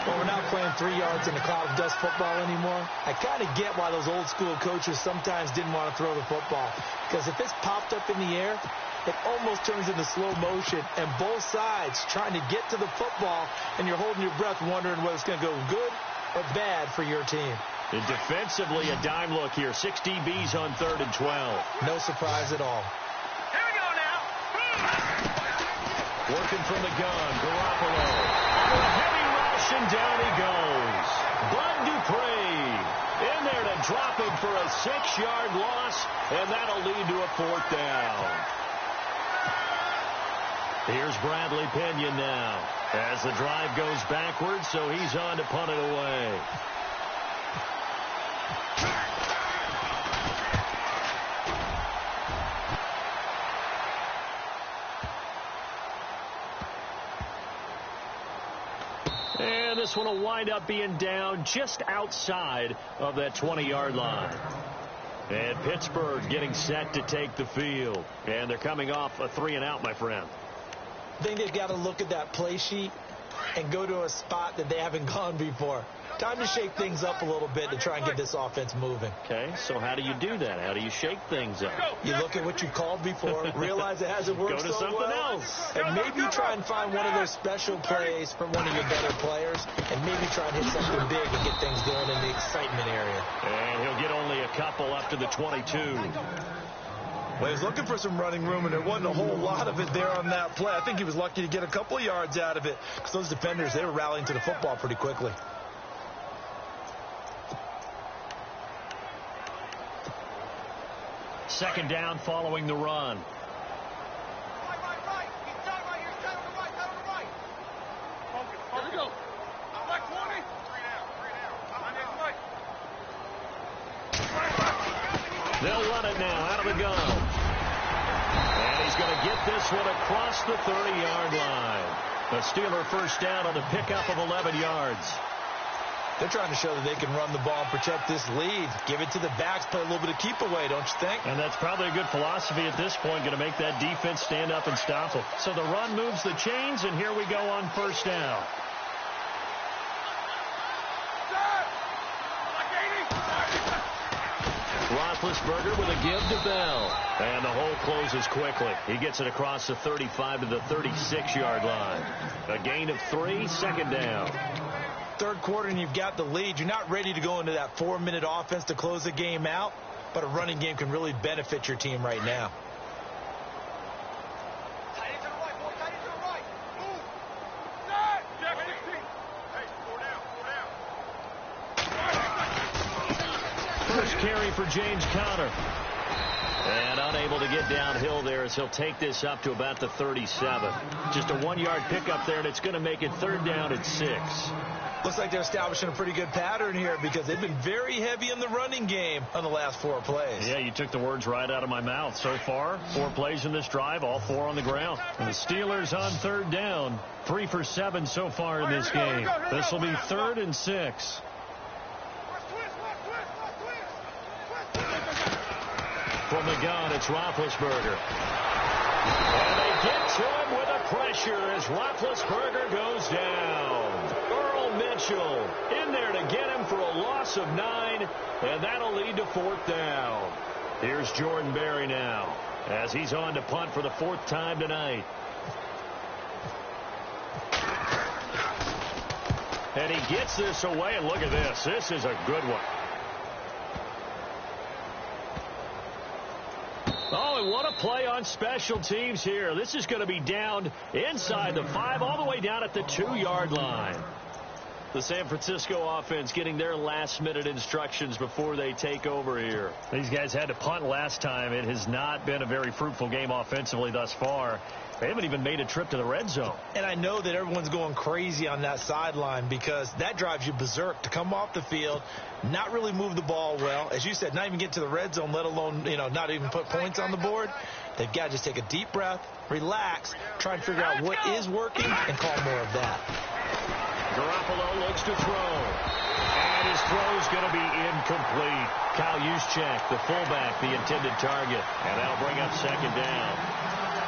Speaker 2: Well, we're not playing 3 yards in a cloud of dust football anymore. I kind of get why those old school coaches sometimes didn't want to throw the football. Because if it's popped up in the air, it almost turns into slow motion. And both sides trying to get to the football, and you're holding your breath wondering whether it's going to go good or bad for your team.
Speaker 1: And defensively, a dime look here. 6 DBs on 3rd and 12.
Speaker 2: No surprise at all.
Speaker 3: Here we go now.
Speaker 1: Working from the gun, Garoppolo. On a heavy rush, and down he goes. Bud Dupree in there to drop him for a 6-yard loss, and that'll lead to a 4th down. Here's Bradley Pinion now as the drive goes backwards, so he's on to punt it away. And this one will wind up being down just outside of that 20-yard line. And Pittsburgh getting set to take the field. And they're coming off a 3-and-out, my friend.
Speaker 2: I think they've got to look at that play sheet and go to a spot that they haven't gone before. Time to shake things up a little bit to try and get this offense moving.
Speaker 1: Okay, so how do you do that? How do you shake things up?
Speaker 2: You look at what you called before, realize it hasn't worked
Speaker 1: Go to
Speaker 2: so
Speaker 1: something
Speaker 2: well,
Speaker 1: else.
Speaker 2: and maybe try and find one of those special plays from one of your better players, and maybe try and hit something big and get things going in the excitement area.
Speaker 1: And he'll get only a couple up to the 22.
Speaker 2: Well, he was looking for some running room, and there wasn't a whole lot of it there on that play. I think he was lucky to get a couple of yards out of it, because those defenders, they were rallying to the football pretty quickly.
Speaker 1: Second down following the run.
Speaker 3: Right. He's down right here. He's down on the right. Down on the right. Focus. Here we go. Black 20. Three down. On his right.
Speaker 1: They'll run it now out of the gun. And he's going to get this one across the 30-yard line. The Steeler first down on the pickup of 11 yards.
Speaker 2: They're trying to show that they can run the ball and protect this lead. Give it to the backs, play a little bit of keep away, don't you think?
Speaker 1: And that's probably a good philosophy at this point, going to make that defense stand up and stop them. So the run moves the chains, and here we go on first down. Roethlisberger with a give to Bell. And the hole closes quickly. He gets it across the 35 to the 36-yard line. A gain of 3, second down.
Speaker 2: Third quarter and you've got the lead. You're not ready to go into that 4-minute offense to close the game out, but a running game can really benefit your team right now.
Speaker 3: Tight end to the right, boy. Tight end to the right. Move. Set. Jack 16. Hey, 4 down.
Speaker 1: First carry for James Conner. And unable to get downhill there as he'll take this up to about the 37. Just a 1-yard pickup there, and it's going to make it third down at 6.
Speaker 2: Looks like they're establishing a pretty good pattern here because they've been very heavy in the running game on the last 4 plays.
Speaker 1: Yeah, you took the words right out of my mouth. So far, 4 plays in this drive, all 4 on the ground. And the Steelers on third down, 3 for 7 so far in this game. This will be third and 6. From the gun, it's Roethlisberger. And they get to him with a pressure as Roethlisberger goes down. Earl Mitchell in there to get him for a loss of 9, and that'll lead to 4th down. Here's Jordan Berry now as he's on to punt for the 4th time tonight. And he gets this away, and look at this. This is a good one. Oh, and what a play on special teams here. This is going to be down inside the 5, all the way down at the 2-yard line. The San Francisco offense getting their last-minute instructions before they take over here. These guys had to punt last time. It has not been a very fruitful game offensively thus far. They haven't even made a trip to the red zone.
Speaker 2: And I know that everyone's going crazy on that sideline because that drives you berserk to come off the field, not really move the ball well. As you said, not even get to the red zone, let alone, not even put points on the board. They've got to just take a deep breath, relax, try and figure out what is working, and call more of that.
Speaker 1: Garoppolo looks to throw. And his throw's going to be incomplete. Kyle Juszczyk, the fullback, the intended target. And that'll bring up second down.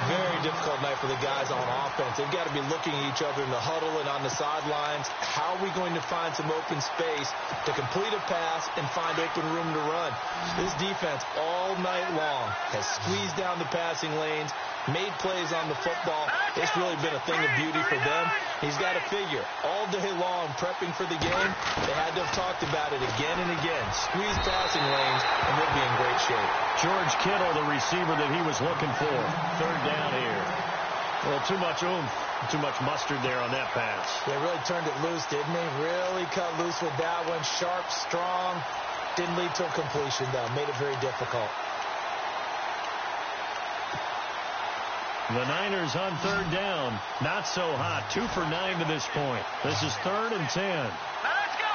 Speaker 2: Very difficult night for the guys on offense. They've got to be looking at each other in the huddle and on the sidelines. How are we going to find some open space to complete a pass and find open room to run? This defense all night long has squeezed down the passing lanes, made plays on the football. It's really been a thing of beauty for them. He's got to figure all day long prepping for the game. They had to have talked about it again and again. Squeeze passing lanes, and we'll be in great shape.
Speaker 1: George Kittle, the receiver that he was looking for. Third down here. Well, too much oomph, too much mustard there on that pass.
Speaker 2: They really turned it loose, didn't they? Really cut loose with that one. Sharp, strong. Didn't lead to a completion, though. Made it very difficult.
Speaker 1: The Niners on third down. Not so hot. 2 for 9 to this point. This is 3rd and 10.
Speaker 3: Let's go.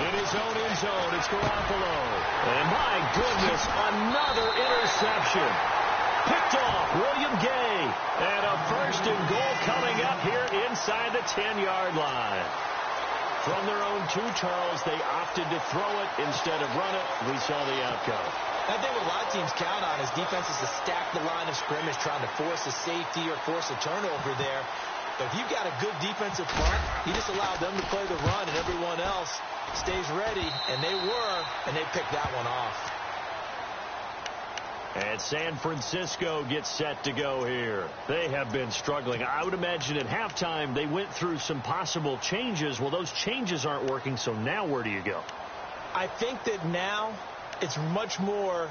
Speaker 1: In his own end zone, it's Garoppolo. And my goodness, another interception. Picked off William Gay. And a 1st and goal coming up here inside the 10-yard line. From their own 2, Charles, they opted to throw it instead of run it. We saw the outcome.
Speaker 2: I think what a lot of teams count on is defenses to stack the line of scrimmage, trying to force a safety or force a turnover there. But if you've got a good defensive front, you just allow them to play the run and everyone else stays ready, and they were, and they picked that one off.
Speaker 1: And San Francisco gets set to go here. They have been struggling. I would imagine at halftime they went through some possible changes. Well, those changes aren't working, so now where do you go?
Speaker 2: I think that now it's much more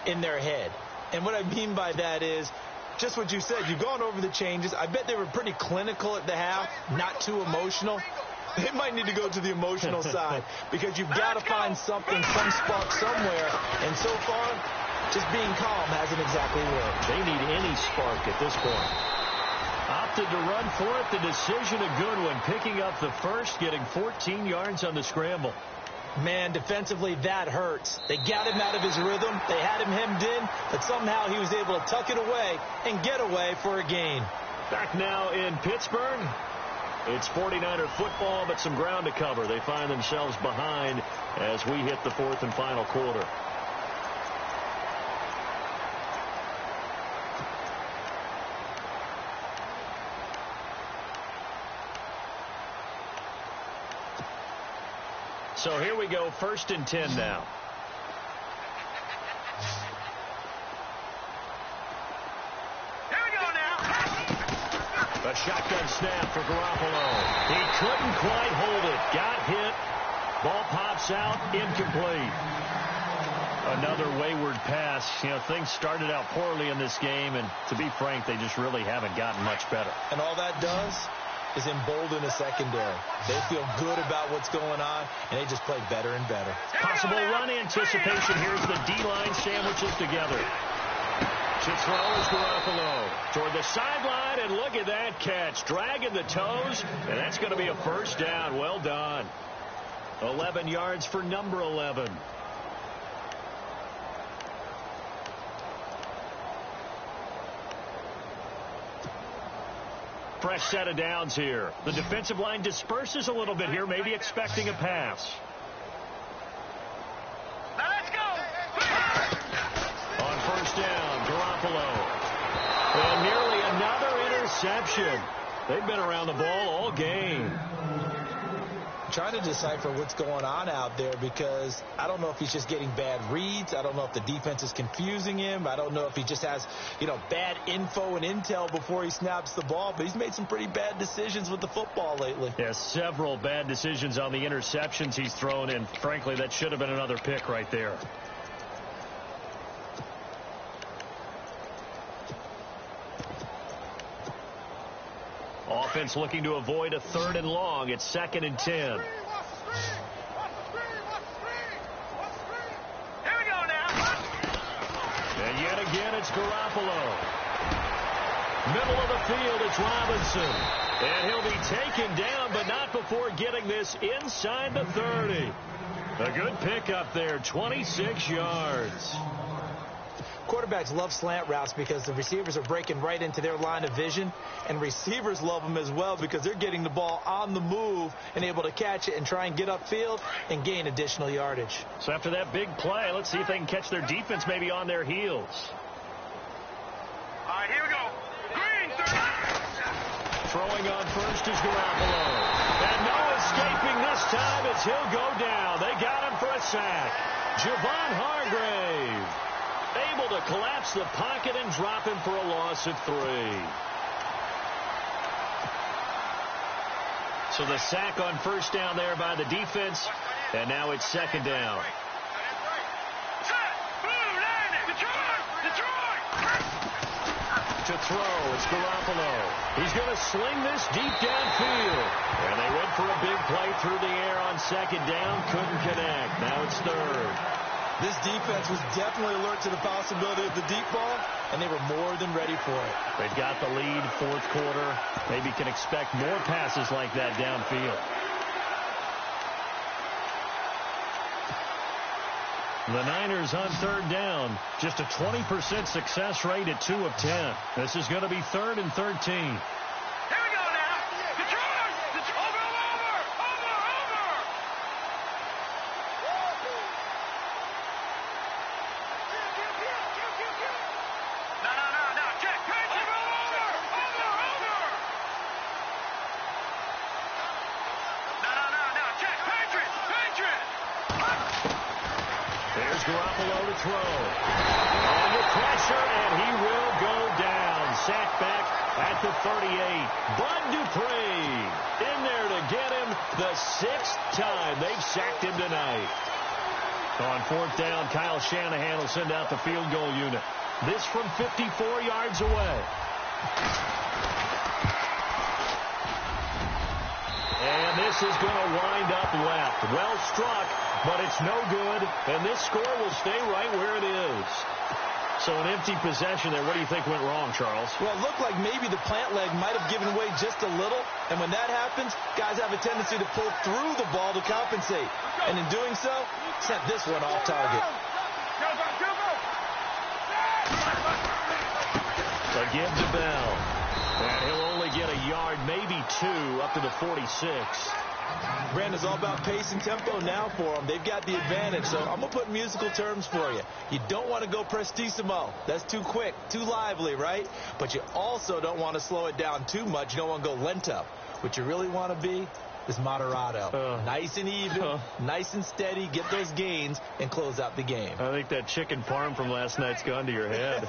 Speaker 2: in their head. And what I mean by that is just what you said. You've gone over the changes. I bet they were pretty clinical at the half, not too emotional. They might need to go to the emotional side because you've got to find something, some spark somewhere. And so far, just being calm hasn't exactly worked.
Speaker 1: They need any spark at this point. Opted to run for it. The decision a good one. Picking up the first, getting 14 yards on the scramble.
Speaker 2: Man, defensively, that hurts. They got him out of his rhythm. They had him hemmed in, but somehow he was able to tuck it away and get away for a gain.
Speaker 1: Back now in Pittsburgh. It's 49er football, but some ground to cover. They find themselves behind as we hit the fourth and final quarter. So here we go, 1st and 10 now.
Speaker 3: Here we go now.
Speaker 1: A shotgun snap for Garoppolo. He couldn't quite hold it. Got hit. Ball pops out, incomplete. Another wayward pass. You know, things started out poorly in this game, and to be frank, they just really haven't gotten much better.
Speaker 2: And all that does is embolden a secondary. They feel good about what's going on, and they just play better and better.
Speaker 1: Possible run anticipation. Here's the D-line sandwiches together. To throw is Garoppolo toward the sideline, and look at that catch. Dragging the toes, and that's going to be a first down. Well done. 11 yards for number 11. Fresh set of downs here. The defensive line disperses a little bit here, maybe expecting a pass.
Speaker 3: Now let's go.
Speaker 1: On 1st down, Garoppolo. And nearly another interception. They've been around the ball all game.
Speaker 2: Trying to decipher what's going on out there because I don't know if he's just getting bad reads. I don't know if the defense is confusing him. I don't know if he just has, bad info and intel before he snaps the ball. But he's made some pretty bad decisions with the football lately.
Speaker 1: Yeah, several bad decisions on the interceptions he's thrown, and frankly, that should have been another pick right there. Offense looking to avoid a 3rd and long. It's 2nd and 10.
Speaker 3: Here we go now.
Speaker 1: And yet again, it's Garoppolo. Middle of the field, it's Robinson. And he'll be taken down, but not before getting this inside the 30. A good pickup there, 26 yards.
Speaker 2: Quarterbacks love slant routes because the receivers are breaking right into their line of vision, and receivers love them as well because they're getting the ball on the move and able to catch it and try and get upfield and gain additional yardage.
Speaker 1: So after that big play, let's see if they can catch their defense maybe on their heels.
Speaker 3: All right, here we go. Green.
Speaker 1: Throwing on first is Garoppolo. And no escaping this time as he'll go down. They got him for a sack. Javon Hargrave able to collapse the pocket and drop him for a loss of 3. So the sack on 1st down there by the defense, and now it's 2nd down. To throw, it's Garoppolo. He's going to sling this deep downfield. And they went for a big play through the air on 2nd down. Couldn't connect. Now it's 3rd.
Speaker 2: This defense was definitely alert to the possibility of the deep ball, and they were more than ready for it.
Speaker 1: They've got the lead, 4th quarter. Maybe can expect more passes like that downfield. The Niners on 3rd down. Just a 20% success rate at 2 of 10. This is going to be 3rd and 13. Garoppolo to throw. Under pressure, and he will go down. Sacked back at the 38. Bud Dupree in there to get him the 6th time they've sacked him tonight. On 4th down, Kyle Shanahan will send out the field goal unit. This from 54 yards away. And this is going to wind up left. Well struck, but it's no good. And this score will stay right where it is. So an empty possession there. What do you think went wrong, Charles?
Speaker 2: Well, it looked like maybe the plant leg might have given way just a little. And when that happens, guys have a tendency to pull through the ball to compensate. And in doing so, sent this one off target.
Speaker 1: So give to Bell. And he'll only get a yard, maybe 2, up to the 46.
Speaker 2: Brandon, it's all about pace and tempo now for them. They've got the advantage, so I'm going to put musical terms for you. You don't want to go prestissimo. That's too quick, too lively, right? But you also don't want to slow it down too much. You don't want to go lento. What you really want to be is moderato. Nice and even, nice and steady, get those gains, and close out the game.
Speaker 1: I think that chicken parm from last night's gone to your head.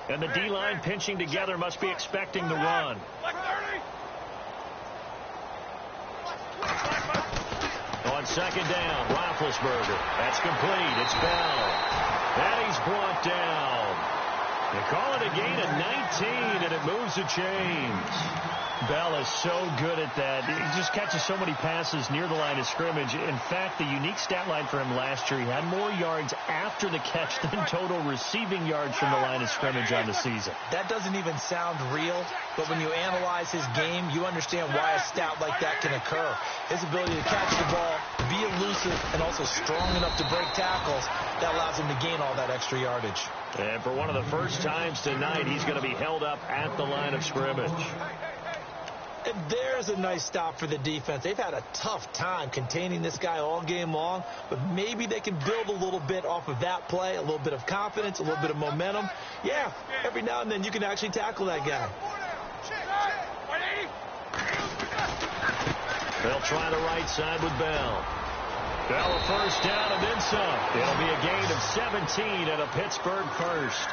Speaker 1: And the D-line pinching together must be expecting the run. On second down, Roethlisberger. That's complete. It's Bell. And he's brought down. They call it a gain of 19, and it moves the chains. Bell is so good at that. He just catches so many passes near the line of scrimmage. In fact, the unique stat line for him last year, he had more yards after the catch than total receiving yards from the line of scrimmage on the season.
Speaker 2: That doesn't even sound real, but when you analyze his game, you understand why a stat like that can occur. His ability to catch the ball, be elusive, and also strong enough to break tackles, that allows him to gain all that extra yardage.
Speaker 1: And for one of the first times tonight, he's going to be held up at the line of scrimmage.
Speaker 2: And there's a nice stop for the defense. They've had a tough time containing this guy all game long, but maybe they can build a little bit off of that play, a little bit of confidence, a little bit of momentum. Yeah, every now and then you can actually tackle that guy.
Speaker 1: They'll try the right side with Bell. Bell a first down and then some. It'll be a gain of 17 and a Pittsburgh first.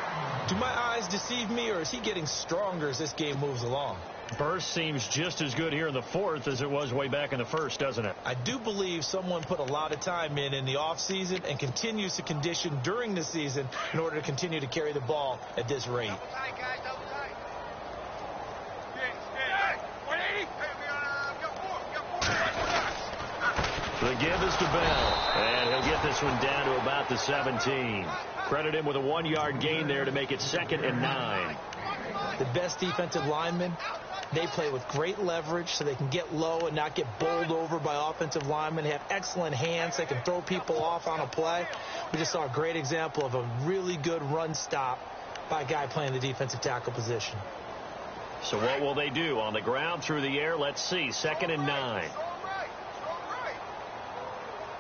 Speaker 2: Do my eyes deceive me, or is he getting stronger as this game moves along?
Speaker 1: Burst seems just as good here in the fourth as it was way back in the first, doesn't it?
Speaker 2: I do believe someone put a lot of time in the offseason and continues to condition during the season in order to continue to carry the ball at this rate.
Speaker 1: The give is to Bell, and he'll get this one down to about the 17. Credit him with a 1-yard gain there to make it 2nd and 9.
Speaker 2: The best defensive linemen, they play with great leverage so they can get low and not get bowled over by offensive linemen. They have excellent hands. They can throw people off on a play. We just saw a great example of a really good run stop by a guy playing the defensive tackle position.
Speaker 1: So what will they do? On the ground, through the air? Let's see. 2nd and 9.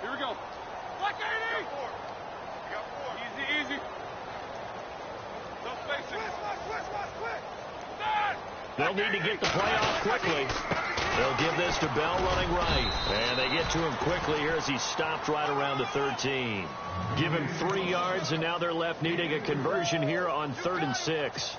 Speaker 3: Here we go. Black 80! Easy. No spacing.
Speaker 1: They'll need to get the play off quickly. They'll give this to Bell running right. And they get to him quickly here as he stopped right around the 13. Give him 3 yards, and now they're left needing a conversion here on 3rd and 6.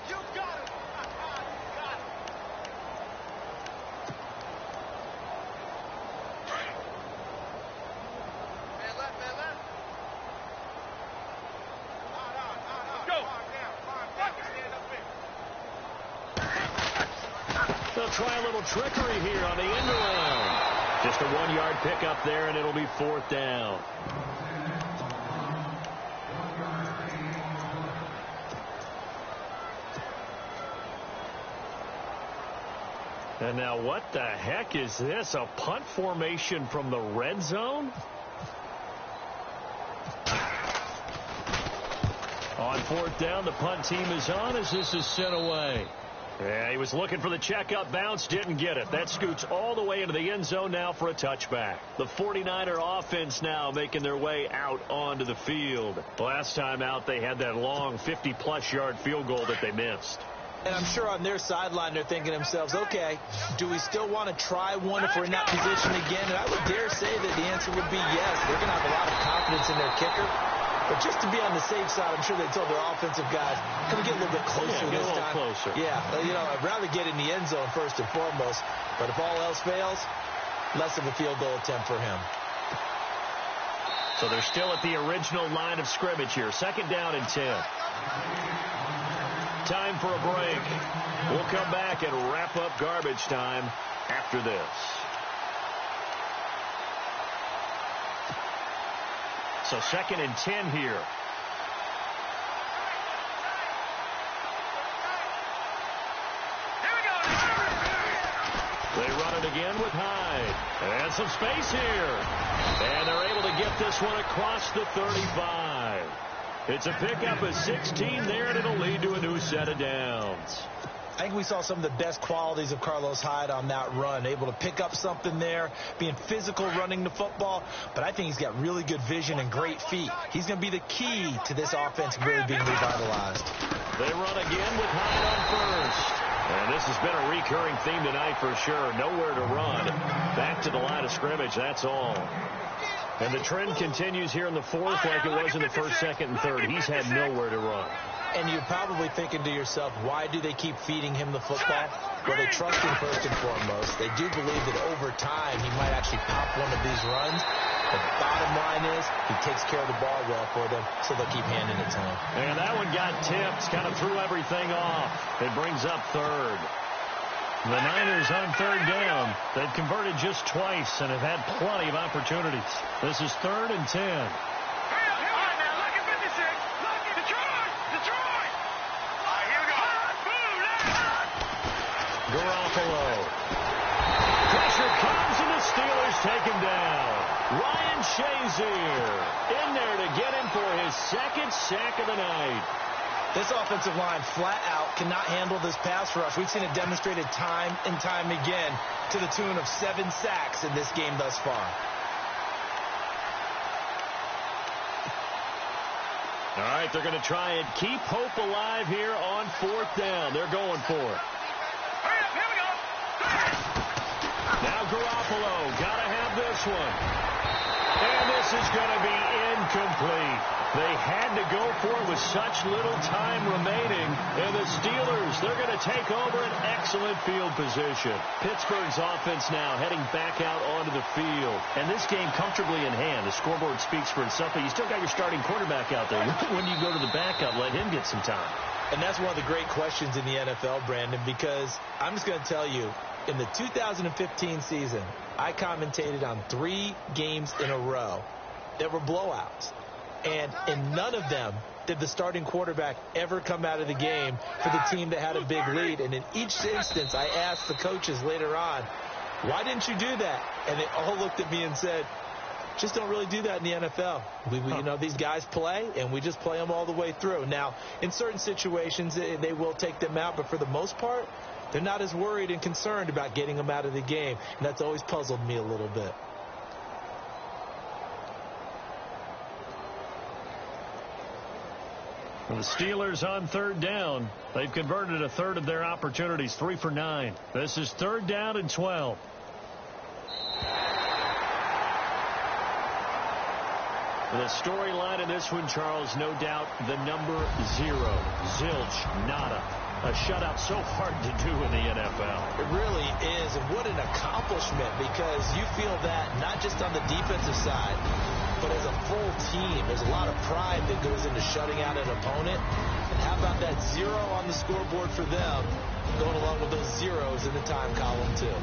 Speaker 1: They'll try a little trickery here on the end around. Just a 1-yard pickup there, and it'll be 4th down. And now what the heck is this? A punt formation from the red zone? On 4th down, the punt team is on as this is sent away. Yeah, he was looking for the checkup bounce, didn't get it. That scoots all the way into the end zone now for a touchback. The 49er offense now making their way out onto the field. Last time out, they had that long 50-plus yard field goal that they missed.
Speaker 2: And I'm sure on their sideline they're thinking to themselves, okay, do we still want to try one if we're in that position again? And I would dare say that the answer would be yes. They're going to have a lot of confidence in their kicker. But just to be on the safe side, I'm sure they told their offensive guys, can we get a little bit closer this time?
Speaker 1: Closer.
Speaker 2: Yeah, I'd rather get in the end zone first and foremost. But if all else fails, less of a field goal attempt for him.
Speaker 1: So they're still at the original line of scrimmage here. 2nd down and 10. Time for a break. We'll come back and wrap up garbage time after this. So 2nd and 10 here. They run it again with Hyde. And some space here. And they're able to get this one across the 35. It's a pickup of 16 there, and it'll lead to a new set of downs.
Speaker 2: I think we saw some of the best qualities of Carlos Hyde on that run. Able to pick up something there, being physical, running the football. But I think he's got really good vision and great feet. He's going to be the key to this offense really being revitalized.
Speaker 1: They run again with Hyde on first. And this has been a recurring theme tonight for sure. Nowhere to run. Back to the line of scrimmage, that's all. And the trend continues here in the 4th like it was in the 1st, 2nd, and 3rd. He's had nowhere to run.
Speaker 2: And you're probably thinking to yourself, why do they keep feeding him the football? Well, they trust him first and foremost. They do believe that over time he might actually pop one of these runs. The bottom line is he takes care of the ball well for them, so they'll keep handing it to him.
Speaker 1: And that one got tipped, kind of threw everything off. It brings up 3rd. The Niners on 3rd down. They've converted just twice and have had plenty of opportunities. This is 3rd and 10. Garoppolo. Pressure comes and the Steelers take him down. Ryan Shazier in there to get him for his 2nd sack of the night.
Speaker 2: This offensive line flat out cannot handle this pass rush. We've seen it demonstrated time and time again to the tune of 7 sacks in this game thus far.
Speaker 1: All right, they're going to try and keep hope alive here on 4th down. They're going for it. Now Garoppolo, got to have this one. And this is going to be incomplete. They had to go for it with such little time remaining. And the Steelers, they're going to take over an excellent field position. Pittsburgh's offense now heading back out onto the field. And this game comfortably in hand. The scoreboard speaks for itself, but you still got your starting quarterback out there. When you go to the backup, let him get some time.
Speaker 2: And that's one of the great questions in the NFL, Brandon, because I'm just going to tell you, in the 2015 season, I commentated on 3 games in a row that were blowouts. And in none of them did the starting quarterback ever come out of the game for the team that had a big lead. And in each instance, I asked the coaches later on, why didn't you do that? And they all looked at me and said, just don't really do that in the NFL. You know, these guys play, and we just play them all the way through. Now, in certain situations, they will take them out, but for the most part, they're not as worried and concerned about getting them out of the game. And that's always puzzled me a little bit.
Speaker 1: The Steelers on 3rd down. They've converted a 1/3 of their opportunities, 3 for 9. This is 3rd down and 12. The storyline in this one, Charles, no doubt the number 0. Zilch, nada. A shutout so hard to do in the NFL.
Speaker 2: It really is, and what an accomplishment, because you feel that not just on the defensive side, but as a full team. There's a lot of pride that goes into shutting out an opponent. And how about that 0 on the scoreboard for them, going along with those zeros in the time column, too.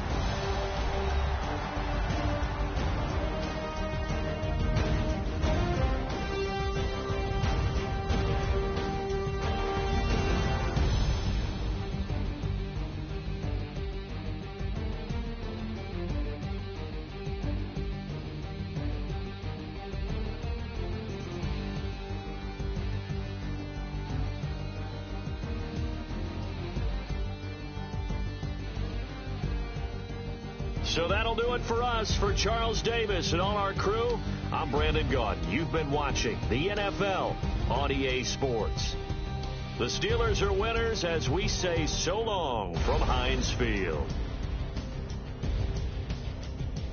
Speaker 1: So that'll do it for us. For Charles Davis and all our crew, I'm Brandon Gaudin. You've been watching the NFL on EA Sports. The Steelers are winners as we say so long from Heinz Field.